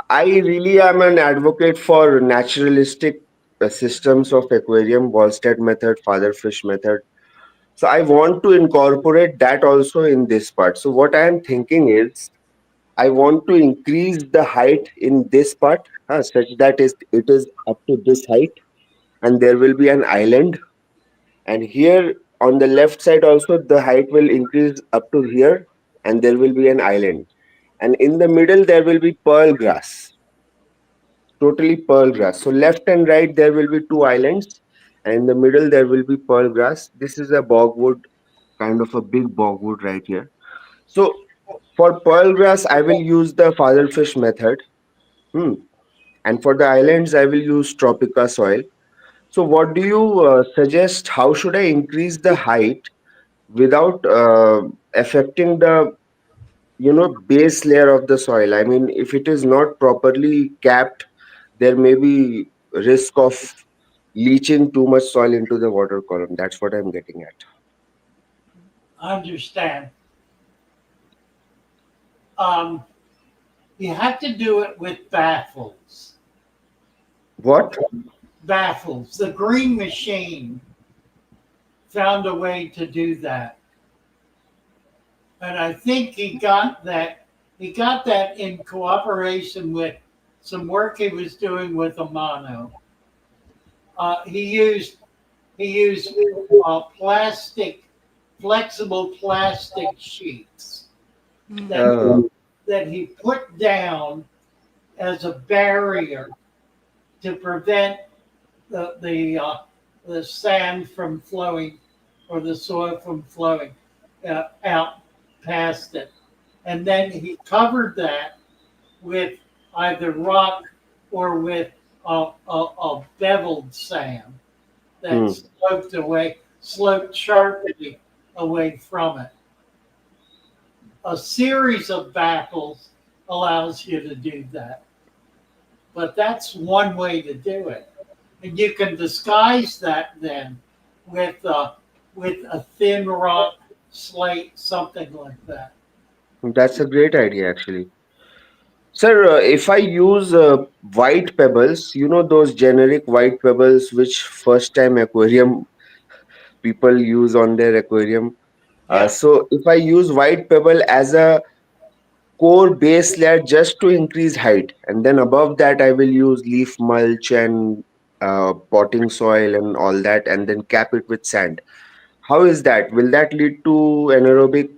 I really am an advocate for naturalistic systems of aquarium, Wallstead method, Father Fish method. So I want to incorporate that also in this part. So what I am thinking is I want to increase the height in this part, such that it is up to this height, and there will be an island. And here on the left side also the height will increase up to here, and there will be an island. And in the middle there will be pearl grass, totally pearl grass. So left and right there will be two islands, and in the middle there will be pearl grass. This is a bogwood kind of a big bogwood right here. So for pearl grass, I will use the father fish method. Hmm. And for the islands, I will use tropica soil. So what do you suggest? How should I increase the height without affecting the base layer of the soil? I mean, if it is not properly capped, there may be risk of leaching too much soil into the water column. That's what I'm getting at. Understand. Um, you have to do it with baffles. What? Baffles. The green machine found a way to do that. And I think he got that in cooperation with some work he was doing with Amano. Uh, he used he used plastic, flexible plastic sheets that Uh, that he put down as a barrier to prevent the sand from flowing or the soil from flowing out past it. And then he covered that with either rock or with a beveled sand that hmm. sloped sharply away from it. A series of baffles allows you to do that. But that's one way to do it. And you can disguise that then with a thin rock, slate, something like that. That's a great idea, actually. Sir, if I use white pebbles, those generic white pebbles which first time aquarium people use on their aquarium. Yeah, So if I use white pebble as a core base layer just to increase height, and then above that I will use leaf mulch and potting soil and all that, and then cap it with sand. How is that? Will that lead to anaerobic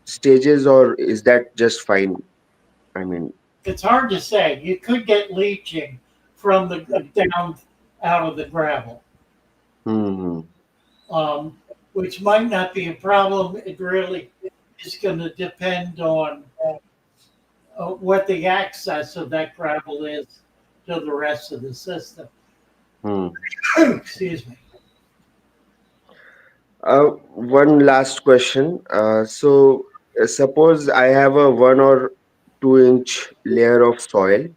stages, or is that just fine? I mean, it's hard to say. You could get leaching from the down out of the gravel, hmm. um, which might not be a problem. It really is going to depend on what the access of that gravel is to the rest of the system. Hmm. Excuse me. One last question. Suppose I have a 1 or 2 inch layer of soil.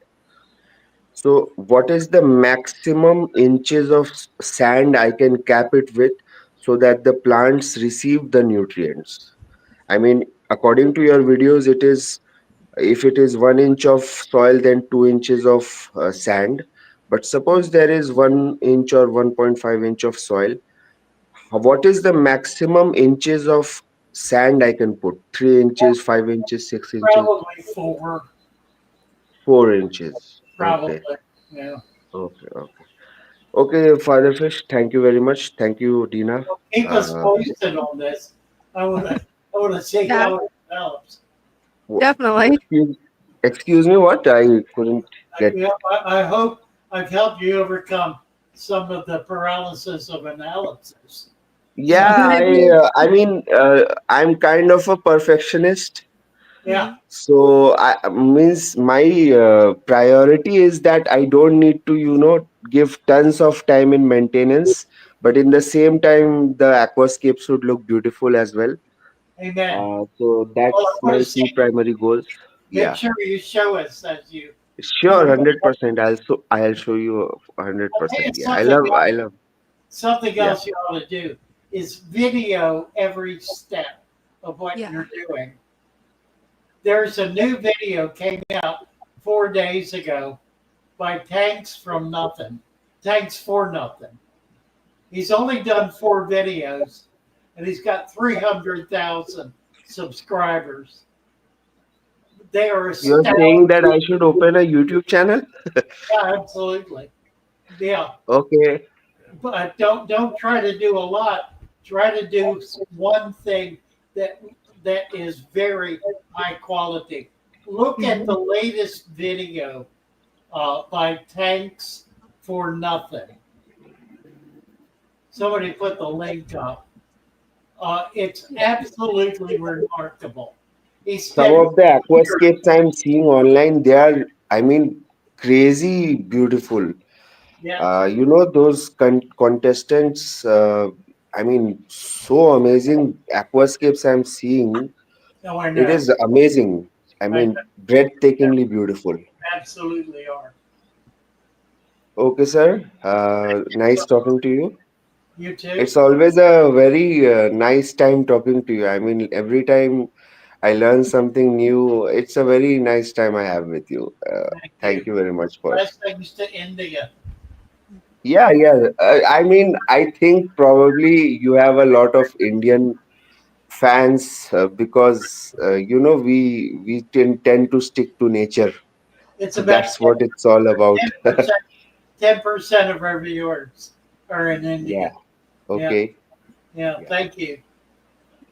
So, what is the maximum inches of sand I can cap it with so that the plants receive the nutrients? I mean, according to your videos, it is if it is 1 inch of soil, then 2 inches of sand. But suppose there is 1 inch or 1.5 inch of soil, what is the maximum inches of sand I can put? 3 inches, 5 inches, 6 inches, Probably four, 4 inches. probably. Okay, Yeah. okay, okay. Okay, Father Fish, thank you very much. Thank you, Dina. Well, keep us Uh, posted on this. I want to see Yeah, how it develops. definitely. excuse, excuse me, what? I couldn't get. I hope I've helped you overcome some of the paralysis of analysis. Yeah, Some, I mean, I'm kind of a perfectionist. yeah, Mhm. So I means my priority is that I don't need to, give tons of time in maintenance, but in the same time, the aquascape should look beautiful as well. amen. So Well, that's I want my to see. two primary goals. Make Yeah, sure you show us as you sure, move. 100%. I'll show you I'll tell 100%. you Yeah, something I else. love. Something Yeah. else you ought to do is video every step of what Yeah. you're doing. There's a new video came out 4 days ago by Tanks from Nothing. Tanks for Nothing. He's only done 4 videos, and he's got 300,000 subscribers. They are You're astounding. saying that I should open a YouTube channel? Yeah, absolutely. Yeah, Okay. but don't try to do a lot. Try to do one thing that that is very high quality. Look at Mhm. the latest video by Tanks for Nothing. Somebody put the link up. It's absolutely remarkable. He Some spent of the years. aquascapes I'm seeing online, they are, I mean, crazy beautiful. Yeah. Those contestants, I mean, so amazing aquascapes I'm seeing. No, I It know. is amazing. I I mean, breathtakingly beautiful. absolutely are. Okay, sir. Nice talking to you. You too. It's always a very nice time talking to you. I mean, every time I learn something new, it's a very nice time I have with you. Thank Thank you. you very much for. Blessings to India. Yeah, yeah. I mean, I think probably you have a lot of Indian fans because we tend to stick to nature. It's about That's what it's all about. 10%. 10% of our viewers are in Yeah. India. Yeah. Okay. Yeah. Yeah. Thank you.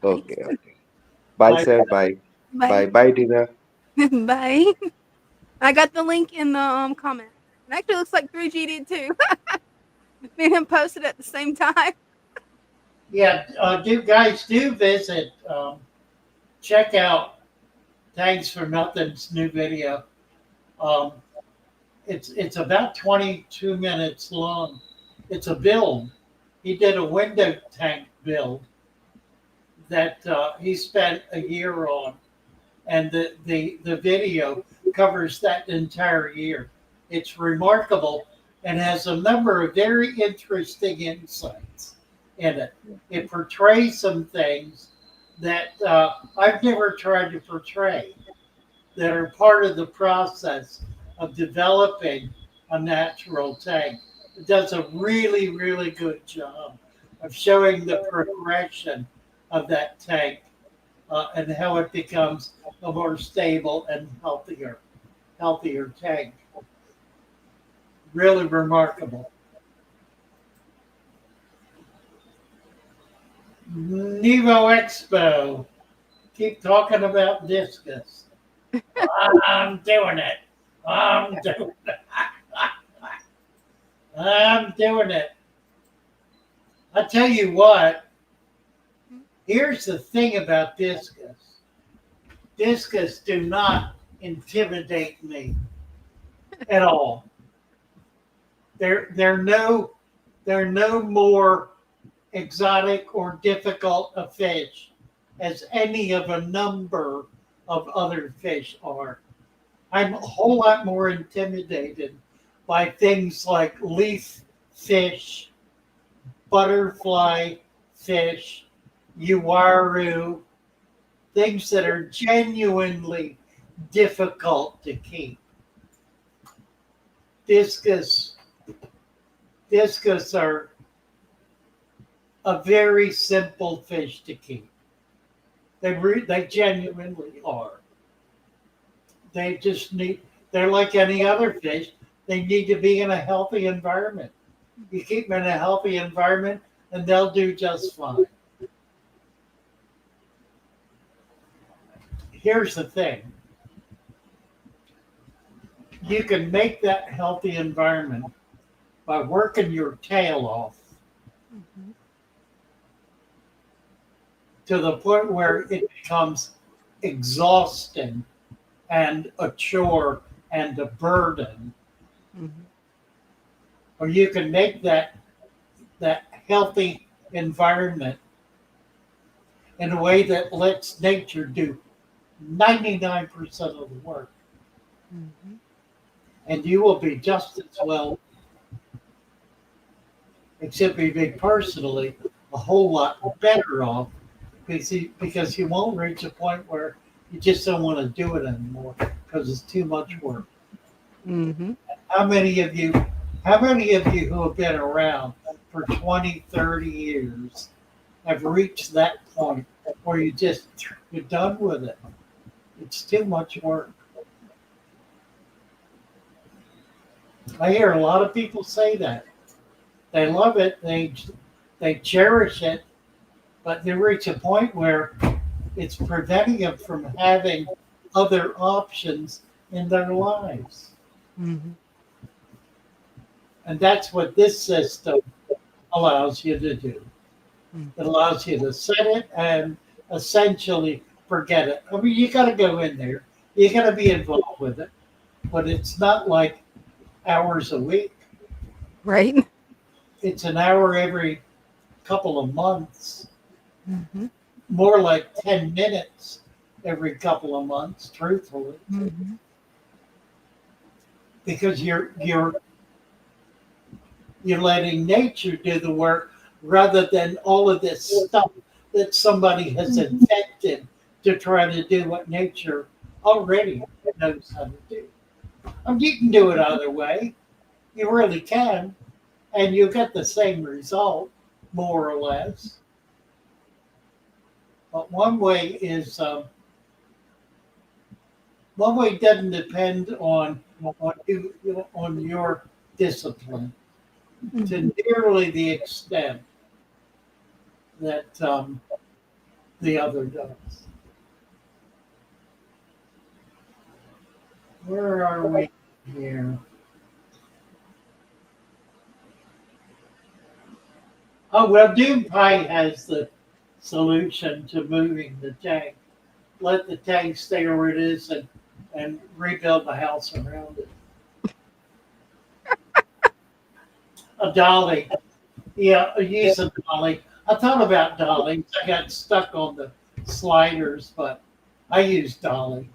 Okay. Okay. Bye, Bye. sir. Bye. Bye. Bye. Bye, Dina. Bye. I got the link in the comment. It actually looks like 3G did too. Me and him posted at the same time. Yeah. Do guys do visit? Check out Thanks for Nothing's new video. Um, it's about 22 minutes long. It's a build. He did a window tank build that he spent a year on, and the video covers that entire year. It's remarkable and has a number of very interesting insights in it. It portrays some things that I've never tried to portray that are part of the process of developing a natural tank. It does a really, really good job of showing the progression of that tank and how it becomes a more stable and healthier tank. Really remarkable. Nevo Expo. Keep talking about discus. I'm doing it. I'm doing it. I'm doing it. I tell you what, here's the thing about discus. Discus do not intimidate me at all. They're no more exotic or difficult a fish as any of a number of other fish are. I'm a whole lot more intimidated by things like leaf fish, butterfly fish, uaru, things that are genuinely difficult to keep. Discus are a very simple fish to keep. They genuinely are. They just need. They're like any other fish. They need to be in a healthy environment. You keep them in a healthy environment, and they'll do just fine. Here's the thing. You can make that healthy environment by working your tail off to the point where it becomes exhausting and a chore and a burden. Or you can make that healthy environment in a way that lets nature do 99% of the work. And you will be just as well, except you be personally a whole lot better off because you won't reach a point where you just don't want to do it anymore because it's too much work. How many of you who have been around for 20, 30 years have reached that point where you're done with it? It's too much work. I hear a lot of people say that. They love it, they cherish it, but they reach a point where it's preventing them from having other options in their lives. And that's what this system allows you to do. It allows you to set it and essentially forget it. I mean, you got to go in there. You got to be involved with it, but it's not like hours a week. Right. It's an hour every couple of months, Mm-hmm. more like 10 minutes every couple of months, truthfully, Mm-hmm. because you're letting nature do the work rather than all of this stuff that somebody has invented to try to do what nature already knows how to do. I mean, you can do it either way. You really can, and you get the same result, more or less. But one way doesn't depend on your discipline to nearly the extent that the other does. Where are we here? Oh, well, Doom Pie has the solution to moving the tank. Let the tank stay where it is and rebuild the house around it. A dolly. Yeah, use a dolly. I thought about dollies. I got stuck on the sliders, but I use dollies.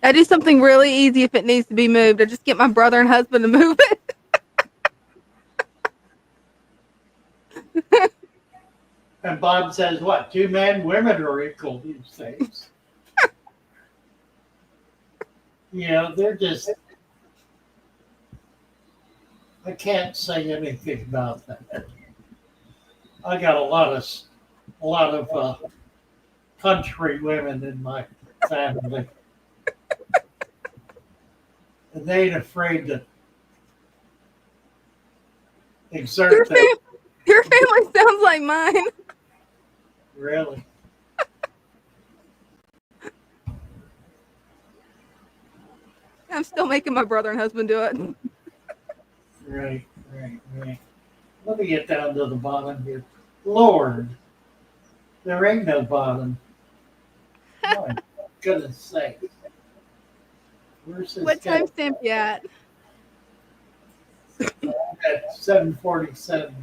I do something really easy if it needs to be moved. I just get my brother and husband to move it. And Bob says, what, 2 men, women are equal these days. They're just, I can't say anything about that. I got a lot of country women in my family. And they ain't afraid to exert that. Your family sounds like mine. Really? I'm still making my brother and husband do it. Right. Let me get down to the bottom here. Lord, there ain't no bottom. My goodness sake. Where's this What guy? timestamp you at? At 7:47.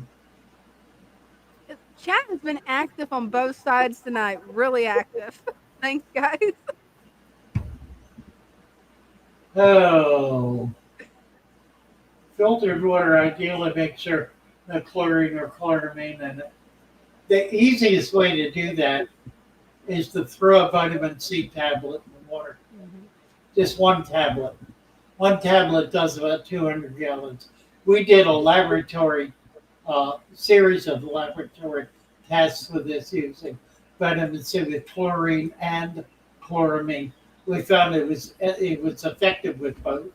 Chat has been active on both sides tonight. Really active. Thanks, guys. Oh. Filtered water, ideally make sure no chlorine or chloramine in it. The easiest way to do that is to throw a vitamin C tablet in the water. Just one tablet. One tablet does about 200 gallons. We did a laboratory series of laboratory tests with this using vitamin C with chlorine and chloramine. We found it was effective with both,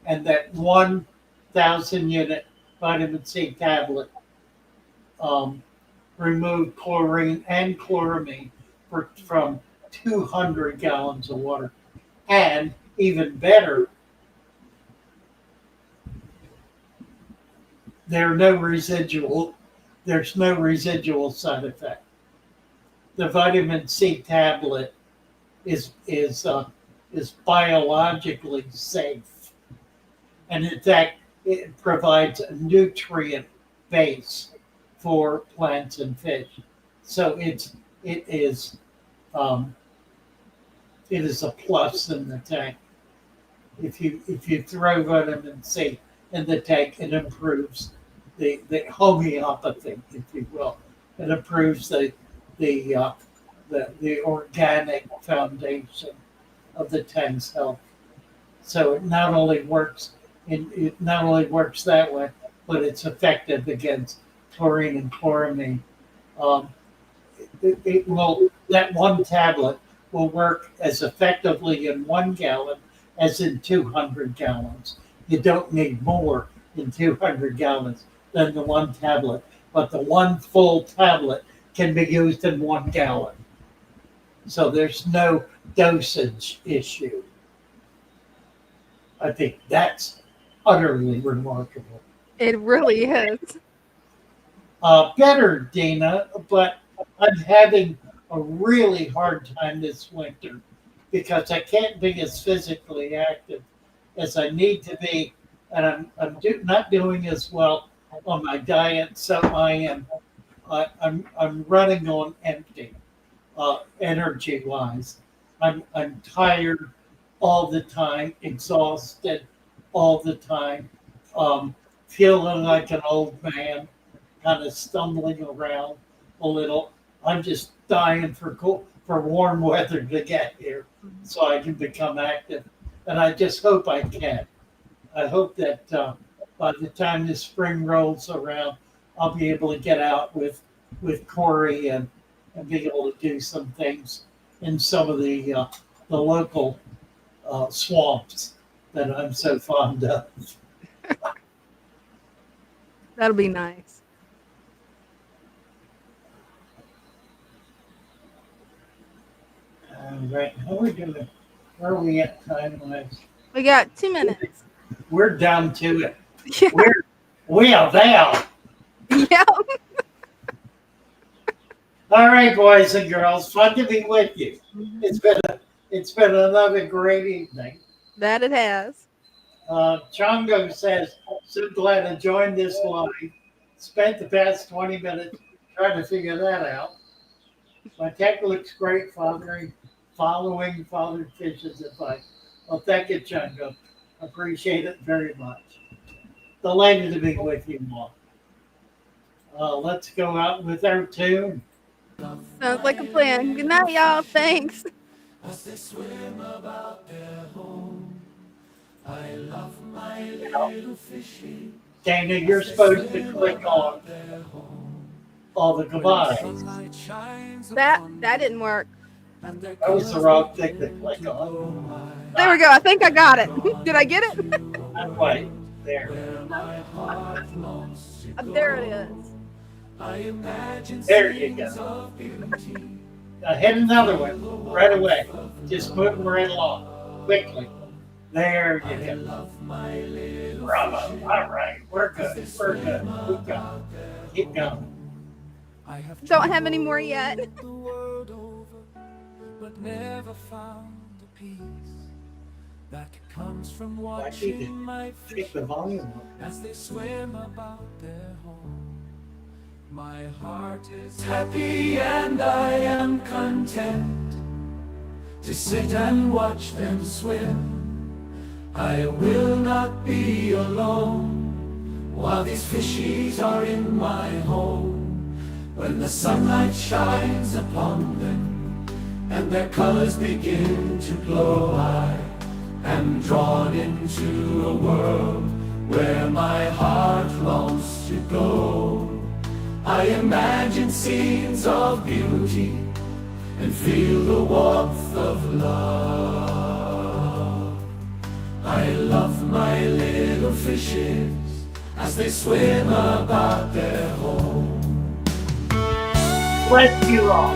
and that 1,000 unit vitamin C tablet removed chlorine and chloramine from 200 gallons of water. And even better, there's no residual side effect. The vitamin C tablet is biologically safe, and in fact, it provides a nutrient base for plants and fish. So it is a plus in the tank. If you throw vitamin C in the tank, it improves the homeopathy, if you will. It improves the organic foundation of the tank's health. So it not only works that way, but it's effective against chlorine and chloramine. That one tablet will work as effectively in 1 gallon as in 200 gallons. You don't need more in 200 gallons than the one tablet, but the one full tablet can be used in 1 gallon. So there's no dosage issue. I think that's utterly remarkable. It really is. Better, Dina, but I'm having a really hard time this winter because I can't be as physically active as I need to be, and not doing as well on my diet. So I'm running on empty, energy wise. I'm tired all the time, exhausted all the time, feeling like an old man, kind of stumbling around a little. I'm just dying for warm weather to get here so I can become active, and I just hope I can. I hope that by the time the spring rolls around, I'll be able to get out with Corey and be able to do some things in some of the local swamps that I'm so fond of. That'll be nice. Right, how are we doing? Where are we at time wise? We got 2 minutes. We're down to it. Yeah. We are there. Yeah. All right, boys and girls, fun to be with you. It's been another great evening. That it has. Chongo says, so glad I joined this live. Spent the past 20 minutes trying to figure that out. My tech looks great, following Father Fish's advice. Well, thank you, Chongo. Appreciate it very much. Delighted to be with you all. Let's go out with our tune. Sounds like a plan. Good night, y'all. Thanks. As they swim about their home, I love my little fishy. Dana, you're supposed to click on all the goodbyes. That didn't work. That was the wrong thing to click on. There we go. I think I got it. Did I get it? Wait, there. There it is. There you go. Hit another one right away. Just moving right along quickly. There you go. Bravo. All right. We're good. We're good. Keep going. Keep going. Don't have any more yet. But never found a peace that comes from I need watching my to take the volume up. as they swim about their home. My heart is happy and I am content to sit and watch them swim. I will not be alone while these fishies are in my home. When the sunlight shines upon them and their colors begin to glow, I am drawn into a world where my heart longs to go. I imagine scenes of beauty and feel the warmth of love. I love my little fishes as they swim about their home. Bless you all.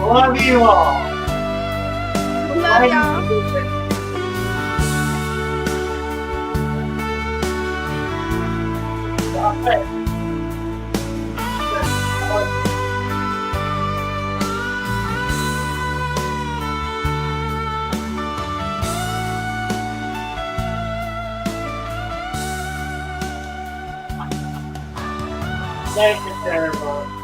Love you all. Love y'all. Thank you, everyone.